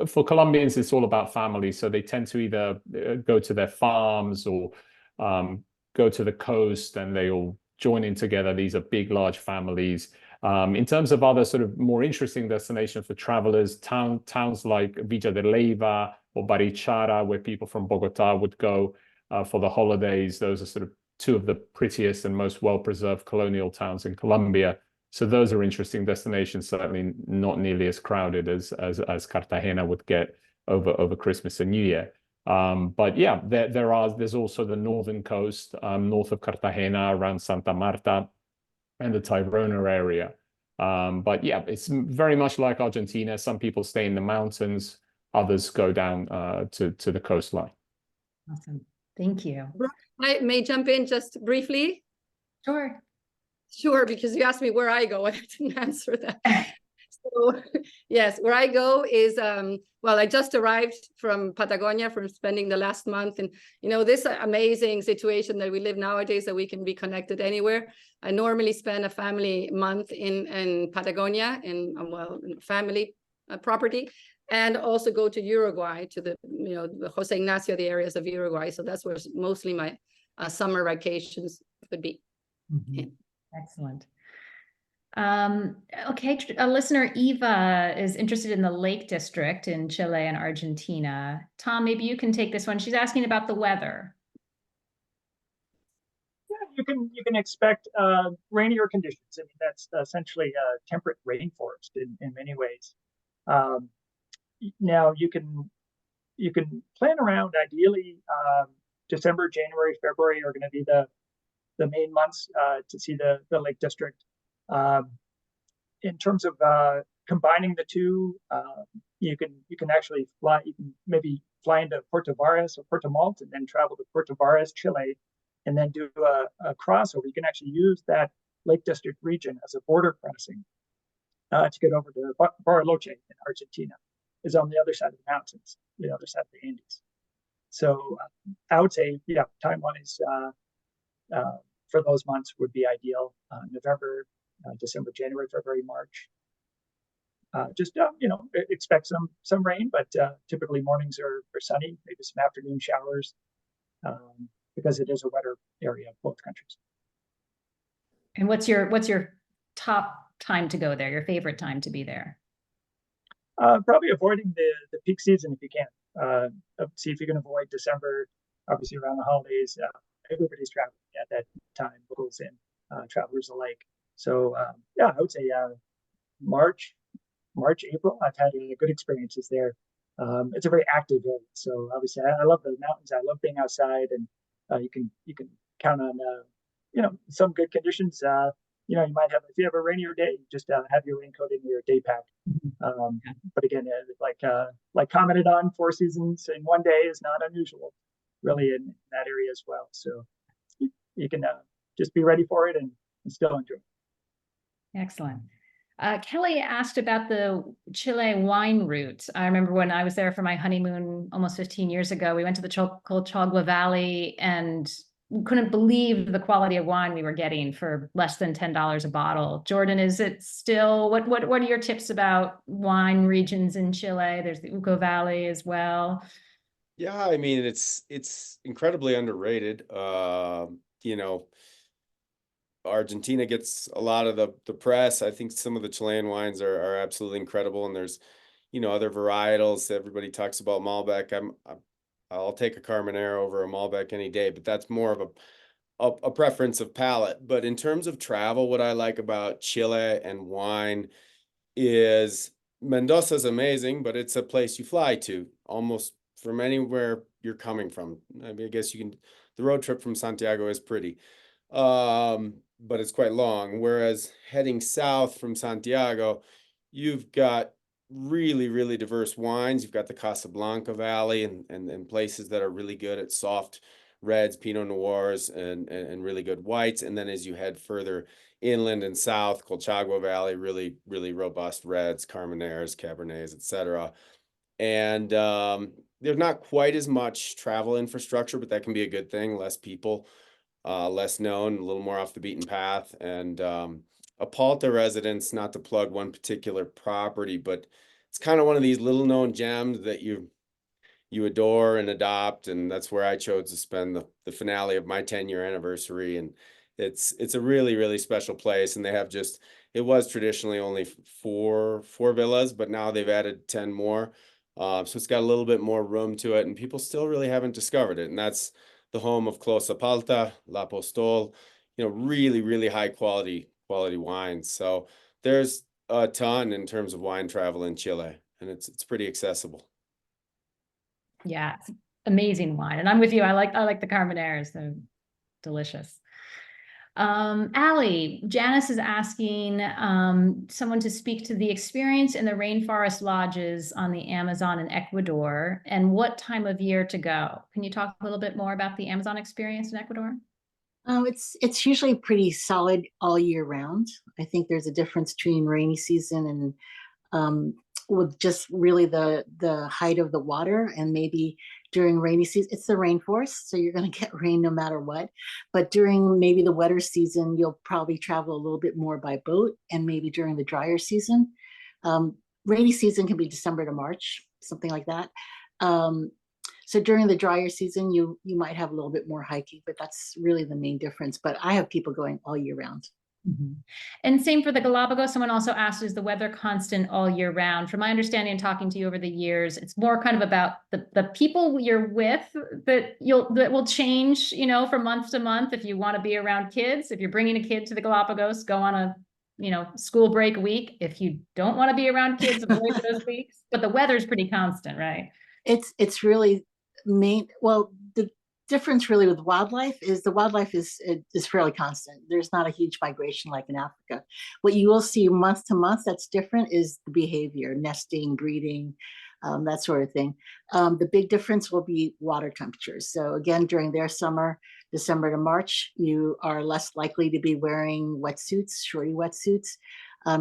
F: for Colombians, it's all about family. So they tend to either go to their farms or go to the coast, and they all join in together. These are big, large families. In terms of other sort of more interesting destinations for travelers, towns like Villa de Leyva or Barichara, where people from Bogota would go for the holidays. Those are sort of two of the prettiest and most well-preserved colonial towns in Colombia. So those are interesting destinations, certainly not nearly as crowded as Cartagena would get over Christmas and New Year. But yeah, there's also the northern coast, north of Cartagena, around Santa Marta and the Tirona area. But yeah, it's very much like Argentina. Some people stay in the mountains, others go down to the coastline.
B: Awesome. Thank you.
E: I may jump in just briefly.
B: Sure.
E: Sure, because you asked me where I go and I didn't answer that. So yes, where I go is, well, I just arrived from Patagonia from spending the last month. And, you know, this amazing situation that we live nowadays, that we can be connected anywhere. I normally spend a family month in Patagonia, in family property, and also go to Uruguay, to the, you know, the Jose Ignacio, the areas of Uruguay. So that's where mostly my summer vacations would be.
A: Mm-hmm.
E: Yeah.
B: Excellent. Okay, a listener, Eva, is interested in the Lake District in Chile and Argentina. Tom, maybe you can take this one. She's asking about the weather.
H: Yeah, you can expect rainier conditions. I mean, that's essentially a temperate rainforest in many ways. Now you can plan around. Ideally, December, January, February are going to be the main months to see the Lake District. In terms of combining the two, you can actually fly. You can maybe fly into Puerto Varas or Puerto Malt, and then travel to Puerto Varas, Chile, and then do a crossover. You can actually use that Lake District region as a border crossing to get over to Bariloche in Argentina. Is on the other side of the mountains, the other side of the Andes. So I would say, yeah, time-wise, for those months would be ideal. November, December, January, February, March. Just expect some rain, but typically mornings are sunny, maybe some afternoon showers, because it is a wetter area of both countries.
B: And what's your top time to go there? Your favorite time to be there?
H: Probably avoiding the peak season if you can. See if you can avoid December. Obviously, around the holidays, everybody's traveling at that time, locals and travelers alike. So yeah, I would say March, April. I've had good experiences there. It's a very active area, so obviously I love the mountains. I love being outside, and you can count on some good conditions. You might have, if you have a rainier day, just have your raincoat in your day pack. But again, like commented on, 4 seasons in one day is not unusual, really, in that area as well. So you can just be ready for it and still enjoy it.
B: Excellent. Kelly asked about the Chile wine route. I remember when I was there for my honeymoon almost 15 years ago, we went to the Colchagua Valley and couldn't believe the quality of wine we were getting for less than $10 a bottle. Jordan, is it still, what are your tips about wine regions in Chile? There's the Uco Valley as well.
D: Yeah, I mean, it's incredibly underrated. Argentina gets a lot of the press. I think some of the Chilean wines are absolutely incredible, and there's other varietals. Everybody talks about Malbec. I'll take a Carbonero over a Malbec any day, but that's more of a preference of palate. But in terms of travel, what I like about Chile and wine is Mendoza's amazing, but it's a place you fly to almost from anywhere you're coming from. I mean, I guess the road trip from Santiago is pretty. But it's quite long. Whereas heading south from Santiago, you've got really, really diverse wines. You've got the Casablanca Valley and places that are really good at soft reds, Pinot Noirs, and really good whites. And then as you head further inland and south, Colchagua Valley, really, really robust reds, Carmeneres, Cabernets, etc. And there's not quite as much travel infrastructure, but that can be a good thing. Less people less known, a little more off the beaten path. And Apalta residents, not to plug one particular property, but it's kind of one of these little known gems that you adore and adopt, and that's where I chose to spend the finale of my 10-year anniversary. And it's a really, really special place. And they have it was traditionally only four villas, but now they've added 10 more. So it's got a little bit more room to it, and people still really haven't discovered it. And that's the home of Clos Apalta, La Postol, really, really high quality wines. So there's a ton in terms of wine travel in Chile, and it's pretty accessible.
B: Yeah, it's amazing wine. And I'm with you. I like the Carbonaires. They're delicious. Allie, Janice is asking someone to speak to the experience in the rainforest lodges on the Amazon in Ecuador and what time of year to go. Can you talk a little bit more about the Amazon experience in Ecuador?
C: It's usually pretty solid all year round. I think there's a difference between rainy season and with just really the height of the water, and maybe during rainy season, it's the rainforest, so you're going to get rain no matter what. But during maybe the wetter season, you'll probably travel a little bit more by boat, and maybe during the drier season. Rainy season can be December to March, something like that. So during the drier season, you might have a little bit more hiking, but that's really the main difference. But I have people going all year round.
B: Mm-hmm. And same for the Galapagos. Someone also asked, is the weather constant all year round? From my understanding and talking to you over the years, it's more kind of about the people you're with that will change, from month to month. If you want to be around kids, if you're bringing a kid to the Galapagos, go on a school break week. If you don't want to be around kids, avoid those weeks. But the weather's pretty constant, right?
C: It's really well, the difference really with wildlife is the wildlife is fairly constant. There's not a huge migration like in Africa. What you will see month to month that's different is the behavior, nesting, breeding, that sort of thing. The big difference will be water temperatures. So again, during their summer, December to March, you are less likely to be wearing wetsuits, shorty wetsuits.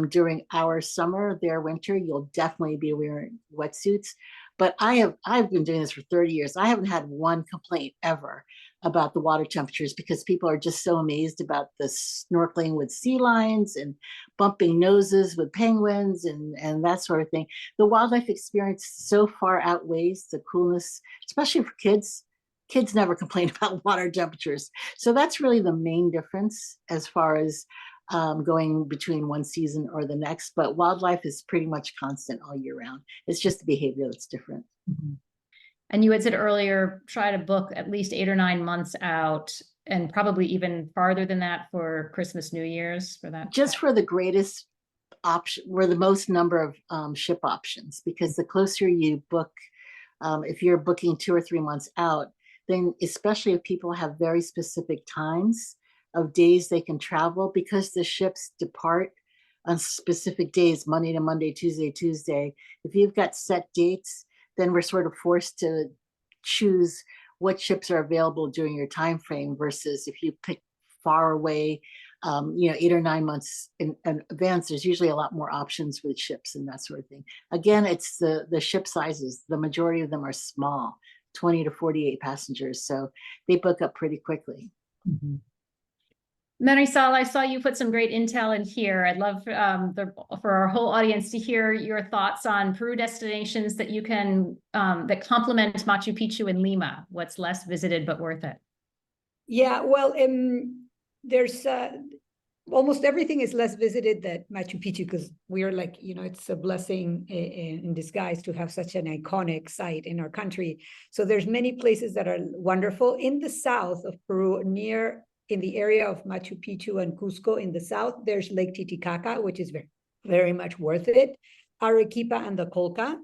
C: During our summer, their winter, you'll definitely be wearing wetsuits. But I've been doing this for 30 years. I haven't had one complaint ever about the water temperatures because people are just so amazed about the snorkeling with sea lions and bumping noses with penguins and that sort of thing. The wildlife experience so far outweighs the coolness, especially for kids. Kids never complain about water temperatures. So that's really the main difference as far as going between one season or the next, but wildlife is pretty much constant all year round. It's just the behavior that's different.
B: Mm-hmm. And you had said earlier, try to book at least 8 or 9 months out, and probably even farther than that for Christmas, New Year's for that.
C: Just for the greatest option, where the most number of ship options, because the closer you book, if you're booking 2 or 3 months out, then especially if people have very specific times of days they can travel, because the ships depart on specific days, Monday to Monday, Tuesday to Tuesday. If you've got set dates, then we're sort of forced to choose what ships are available during your time frame versus if you pick far away, 8 or 9 months in advance, there's usually a lot more options with ships and that sort of thing. Again, it's the ship sizes. The majority of them are small, 20 to 48 passengers. So they book up pretty quickly.
B: Mm-hmm. Marisol, I saw you put some great intel in here. I'd love for our whole audience to hear your thoughts on Peru destinations that you can that complement Machu Picchu and Lima. What's less visited but worth it?
G: Yeah, well, there's almost everything is less visited than Machu Picchu because we are like, it's a blessing in disguise to have such an iconic site in our country. So there's many places that are wonderful in the south of Peru, in the area of Machu Picchu and Cusco in the south. There's Lake Titicaca, which is very, very much worth it. Arequipa and the Colca,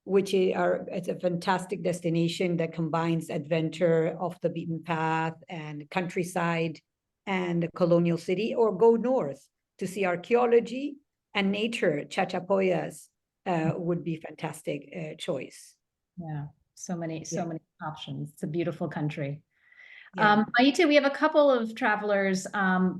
G: it's a fantastic destination that combines adventure, off the beaten path, and countryside and a colonial city. Or go north to see archaeology and nature. Chachapoyas would be fantastic choice.
B: Yeah, so many options. It's a beautiful country.
G: Yeah.
B: Maite, we have a couple of travelers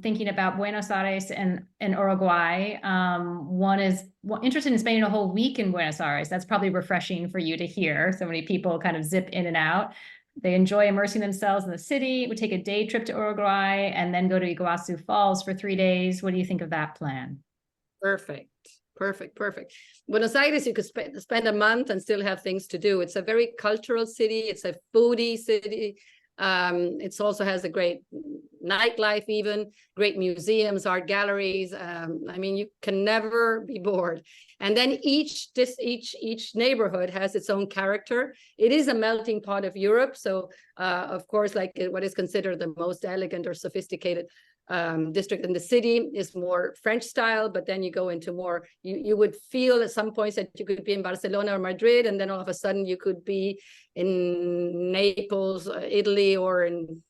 B: thinking about Buenos Aires and Uruguay. One is interested in spending a whole week in Buenos Aires. That's probably refreshing for you to hear. So many people kind of zip in and out. They enjoy immersing themselves in the city, would take a day trip to Uruguay, and then go to Iguazu Falls for 3 days. What do you think of that plan?
E: Perfect. Perfect. Perfect. Buenos Aires, you could spend a month and still have things to do. It's a very cultural city. It's a foodie city. It also has a great nightlife, even great museums, art galleries. I mean, you can never be bored. And then each neighborhood has its own character. It is a melting pot of Europe. So, of course, like what is considered the most elegant or sophisticated district in the city is more French style, but then you go into more, you would feel at some points that you could be in Barcelona or Madrid, and then all of a sudden you could be in Naples, Italy, or in,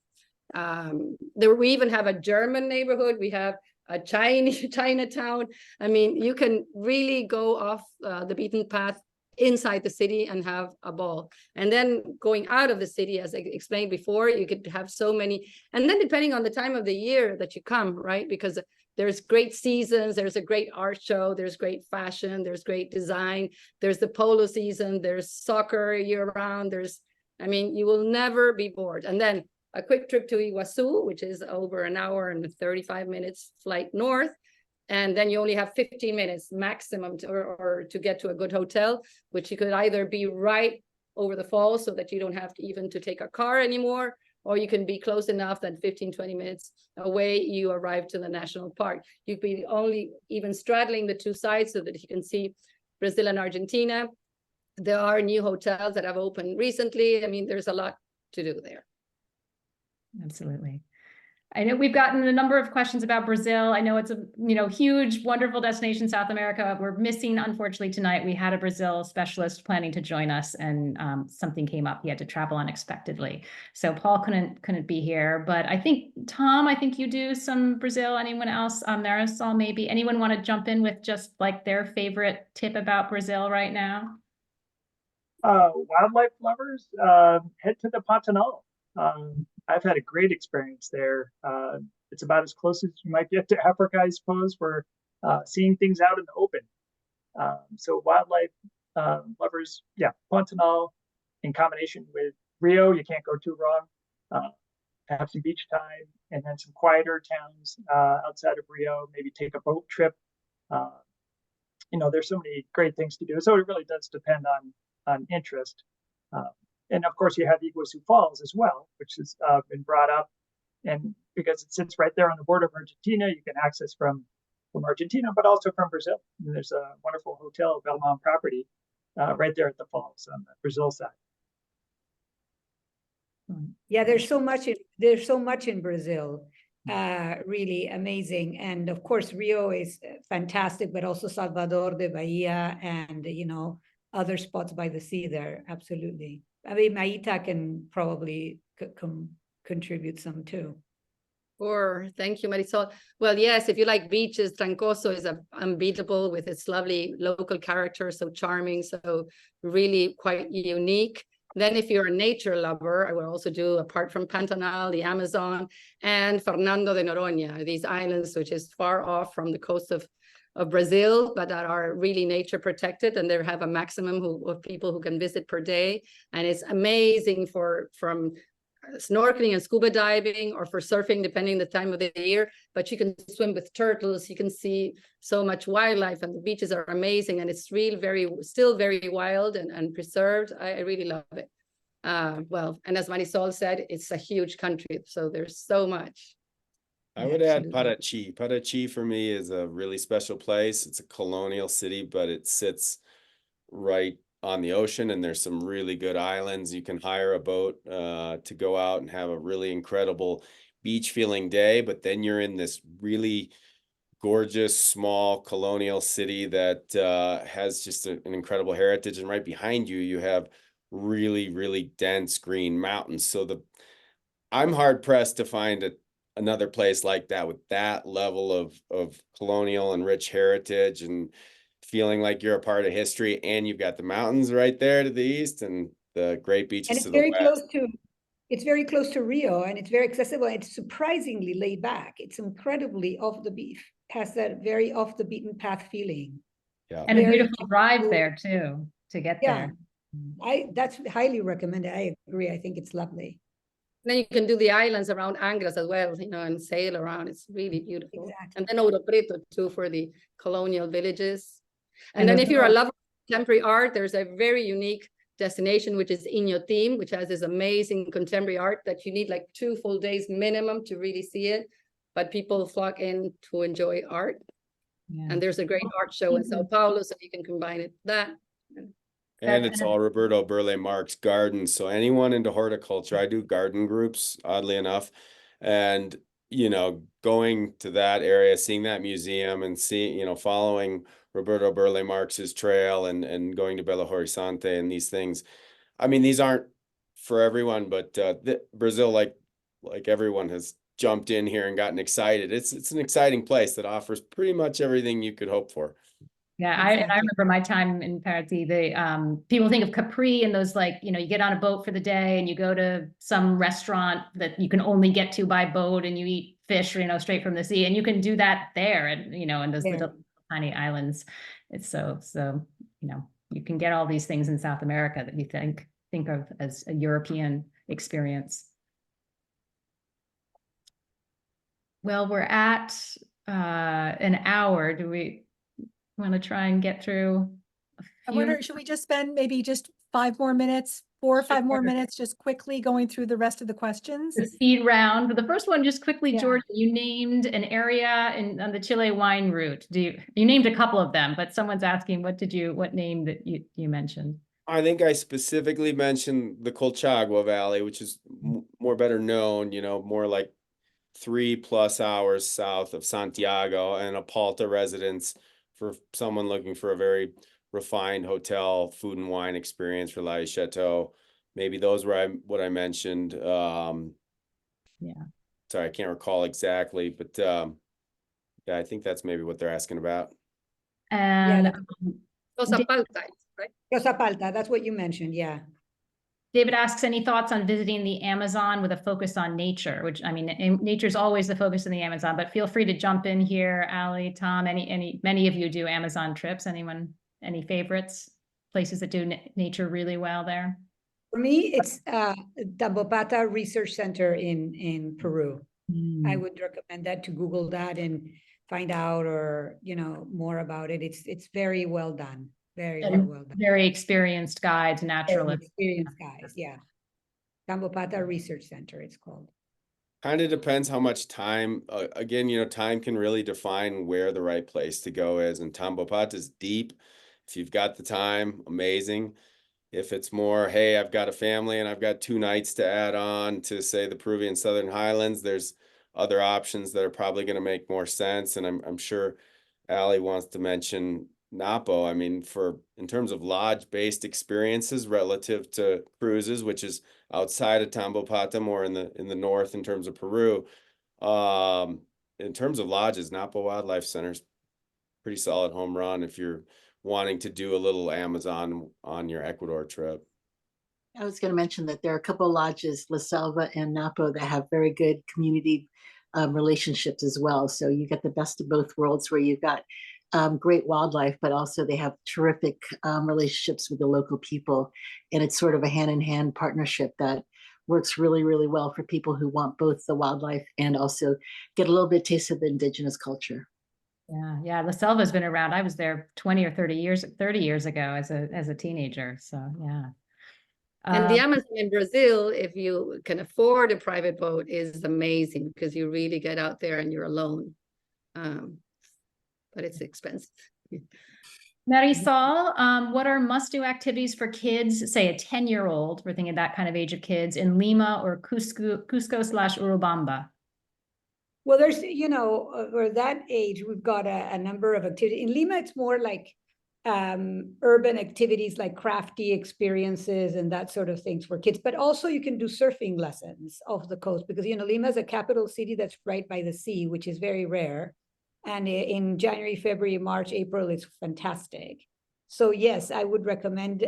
E: we even have a German neighborhood. We have a Chinese Chinatown. I mean, you can really go off the beaten path inside the city and have a ball. And then going out of the city, as I explained before, you could have so many, and then depending on the time of the year that you come, right? Because there's great seasons, there's a great art show, there's great fashion, there's great design, there's the polo season, there's soccer year round, I mean, you will never be bored. And then a quick trip to Iguazu, which is over an hour and 35 minutes flight north. And then you only have 15 minutes maximum to get to a good hotel, which you could either be right over the falls so that you don't have to even to take a car anymore, or you can be close enough that 15, 20 minutes away, you arrive to the national park. You'd be only even straddling the two sides so that you can see Brazil and Argentina. There are new hotels that have opened recently. I mean, there's a lot to do there.
B: Absolutely. I know we've gotten a number of questions about Brazil. I know it's a huge, wonderful destination, South America. We're missing, unfortunately, tonight. We had a Brazil specialist planning to join us, and something came up. He had to travel unexpectedly, so Paul couldn't be here. But I think Tom, you do some Brazil. Anyone else? Marisol, maybe. Anyone want to jump in with just like their favorite tip about Brazil right now?
H: Wildlife lovers, head to the Pantanal. I've had a great experience there. It's about as close as you might get to Africa, I suppose, for seeing things out in the open. So wildlife lovers, yeah, Pantanal in combination with Rio, you can't go too wrong. Have some beach time, and then some quieter towns outside of Rio, maybe take a boat trip. There's so many great things to do. So it really does depend on interest. And of course, you have Iguazu Falls as well, which has been brought up. And because it sits right there on the border of Argentina, you can access from Argentina, but also from Brazil. And there's a wonderful hotel, Belmont property, right there at the falls on the Brazil side.
G: Yeah, there's so much in Brazil, really amazing. And of course, Rio is fantastic, but also Salvador de Bahia and, other spots by the sea there. Absolutely. I mean, Maita can probably contribute some too.
E: Thank you, Marisol. Well, yes, if you like beaches, Trancoso is unbeatable with its lovely local character, so charming, so really quite unique. Then if you're a nature lover, I will also do, apart from Pantanal, the Amazon, and Fernando de Noronha, these islands, which is far off from the coast of Brazil, but that are really nature protected, and they have a maximum of people who can visit per day. And it's amazing from snorkeling and scuba diving, or for surfing, depending the time of the year. But you can swim with turtles, you can see so much wildlife, and the beaches are amazing, and it's really still very wild and preserved. I really love it. Well, and as Marisol said, it's a huge country, so there's so much.
D: I would add Parachi. Parachi for me is a really special place. It's a colonial city, but it sits right on the ocean, and there's some really good islands. You can hire a boat to go out and have a really incredible beach feeling day, but then you're in this really gorgeous small colonial city that has just an incredible heritage, and right behind you you have really, really dense green mountains. So I'm hard pressed to find another place like that with that level of colonial and rich heritage, and feeling like you're a part of history, and you've got the mountains right there to the east and the great beaches to the west.
G: It's very close to Rio, and it's very accessible. It's surprisingly laid back. It's incredibly off the beat, has that very off the beaten path feeling.
B: Yeah. And a beautiful drive there too, to get there.
G: That's highly recommended. I agree. I think it's lovely.
E: Then you can do the islands around Angras as well, you know, and sail around. It's really beautiful.
G: Exactly.
E: And then Ouro Preto too for the colonial villages. And
B: And
E: then
B: those
E: if you're a
B: little-
E: lover of contemporary art, there's a very unique destination, which is Inyotim, which has this amazing contemporary art that you need like 2 full days minimum to really see it. But people flock in to enjoy art.
B: Yeah.
E: And there's a great art show in Sao Paulo, so you can combine it with that.
D: And it's all Roberto Burle Marx gardens. So anyone into horticulture, I do garden groups, oddly enough. And, you know, going to that area, seeing that museum and seeing, you know, following Roberto Burle Marx's trail and going to Belo Horizonte and these things. I mean, these aren't for everyone, but Brazil, like everyone has jumped in here and gotten excited. It's an exciting place that offers pretty much everything you could hope for.
B: Yeah, I
G: Exactly.
B: remember my time in Paraty. People think of Capri and those, like, you know, you get on a boat for the day and you go to some restaurant that you can only get to by boat and you eat fish, you know, straight from the sea, and you can do that there, and you know, in those
G: Yeah.
B: little tiny islands. It's so you know, you can get all these things in South America that you think of as a European experience. Well, we're at an hour. Do we want to try and get through a
A: I
B: few?
A: wonder, should we just spend maybe just 5 more minutes, 4 or 5 more minutes, just quickly going through the rest of the questions?
B: The speed round. But the first one, just quickly,
A: Yeah.
B: George, you named an area on the Chile wine route. You named a couple of them, but someone's asking what name that you mentioned?
D: I think I specifically mentioned the Colchagua Valley, which is more better known, you know, more like 3+ hours south of Santiago, and a Palta residence for someone looking for a very refined hotel, food and wine experience for La Chateau. Maybe those were what I mentioned.
B: Yeah.
D: Sorry, I can't recall exactly, but yeah, I think that's maybe what they're asking about.
B: And
E: Cosa Palta, right?
G: Cosa Palta, that's what you mentioned. Yeah.
B: David asks, any thoughts on visiting the Amazon with a focus on nature? Which, I mean, nature is always the focus in the Amazon, but feel free to jump in here, Allie, Tom, many of you do Amazon trips. Anyone, any favorites? Places that do nature really well there?
G: For me, it's Tambopata Research Center in Peru. I would recommend that, to Google that and find out, or, you know, more about it. It's very well done. Very well done.
B: Very experienced guides,
G: Very
B: naturalists.
G: experienced guys, yeah. Tambopata Research Center, it's called.
D: Kind of depends how much time, again, you know, time can really define where the right place to go is. And Tambopata is deep. If you've got the time, amazing. If it's more, hey, I've got a family and I've got 2 nights to add on to, say, the Peruvian Southern Highlands, there's other options that are probably going to make more sense. And I'm sure Allie wants to mention Napo. I mean, in terms of lodge-based experiences relative to cruises, which is outside of Tambopata, more in the north in terms of Peru. In terms of lodges, Napo Wildlife Center's pretty solid home run if you're wanting to do a little Amazon on your Ecuador trip.
C: I was going to mention that there are a couple of lodges, La Selva and Napo, that have very good community relationships as well. So you get the best of both worlds, where you've got great wildlife, but also they have terrific relationships with the local people. And it's sort of a hand-in-hand partnership that works really, really well for people who want both the wildlife and also get a little bit taste of the indigenous culture.
B: Yeah. La Selva's been around. I was there 20 or 30 years ago as a teenager. So yeah.
E: And the Amazon in Brazil, if you can afford a private boat, is amazing, because you really get out there and you're alone. But it's expensive.
B: Marisol, what are must-do activities for kids, say a 10-year-old, we're thinking that kind of age of kids, in Lima or Cusco/Urubamba?
G: Well, there's, you know, for that age, we've got a number of activities. In Lima, it's more like urban activities, like crafty experiences and that sort of things for kids. But also you can do surfing lessons off the coast, because, you know, Lima is a capital city that's right by the sea, which is very rare. And in January, February, March, April, it's fantastic. So yes, I would recommend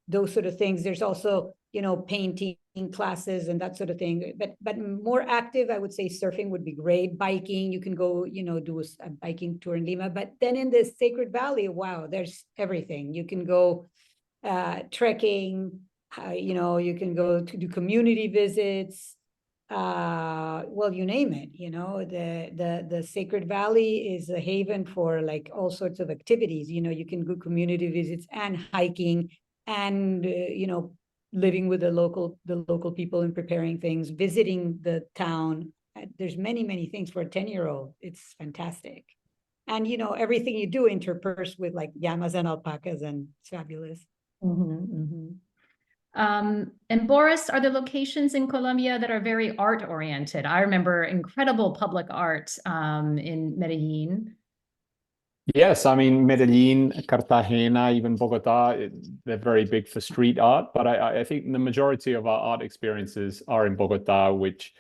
G: those sort of things. There's also, you know, painting classes and that sort of thing. But more active, I would say surfing would be great. Biking, you can go, you know, do a biking tour in Lima. But then in the Sacred Valley, wow, there's everything. You can go trekking, you know, you can go to do community visits, well, you name it, you know, the Sacred Valley is a haven for like all sorts of activities. You know, you can do community visits and hiking and, you know, living with the local people and preparing things, visiting the town. There's many things for a 10-year-old. It's fantastic. And, you know, everything you do interspersed with like llamas and alpacas, and it's fabulous.
B: And Boris, are there locations in Colombia that are very art oriented? I remember incredible public art in Medellin.
F: Yes, I mean, Medellin, Cartagena, even Bogota, they're very big for street art. But I think the majority of our art experiences are in Bogota, which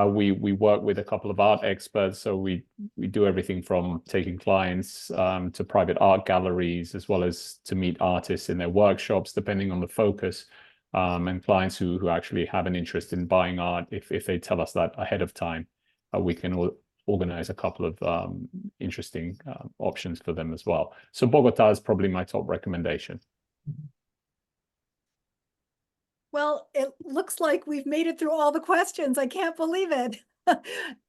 F: we work with a couple of art experts. So we do everything from taking clients to private art galleries, as well as to meet artists in their workshops, depending on the focus, and clients who actually have an interest in buying art. If they tell us that ahead of time, we can organize a couple of interesting options for them as well. So Bogota is probably my top recommendation.
A: Well, it looks like we've made it through all the questions. I can't believe it.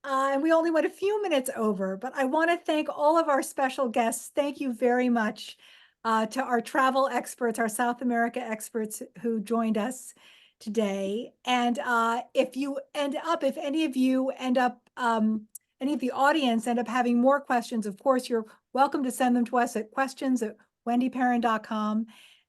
A: And we only went a few minutes over, but I want to thank all of our special guests. Thank you very much to our travel experts, our South America experts who joined us today. And if any of you end up, any of the audience end up having more questions, of course, you're welcome to send them to us at questions@WendyPerrin.com.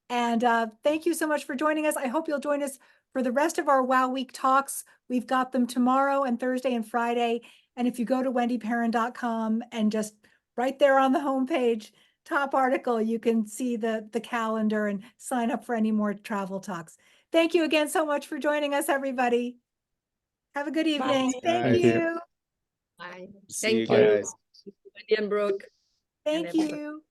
A: And thank you so much for joining us. I hope you'll join us for the rest of our Wow Week talks. We've got them tomorrow and Thursday and Friday. And if you go to WendyPerrin.com and just right there on the homepage, top article, you can see the calendar and sign up for any more travel talks. Thank you again so much for joining us, everybody. Have a good evening.
E: Bye.
A: Thank you.
E: Bye.
D: See you
E: Thank you,
D: guys.
E: Wendy and Brooke.
A: Thank
E: everybody.
A: you.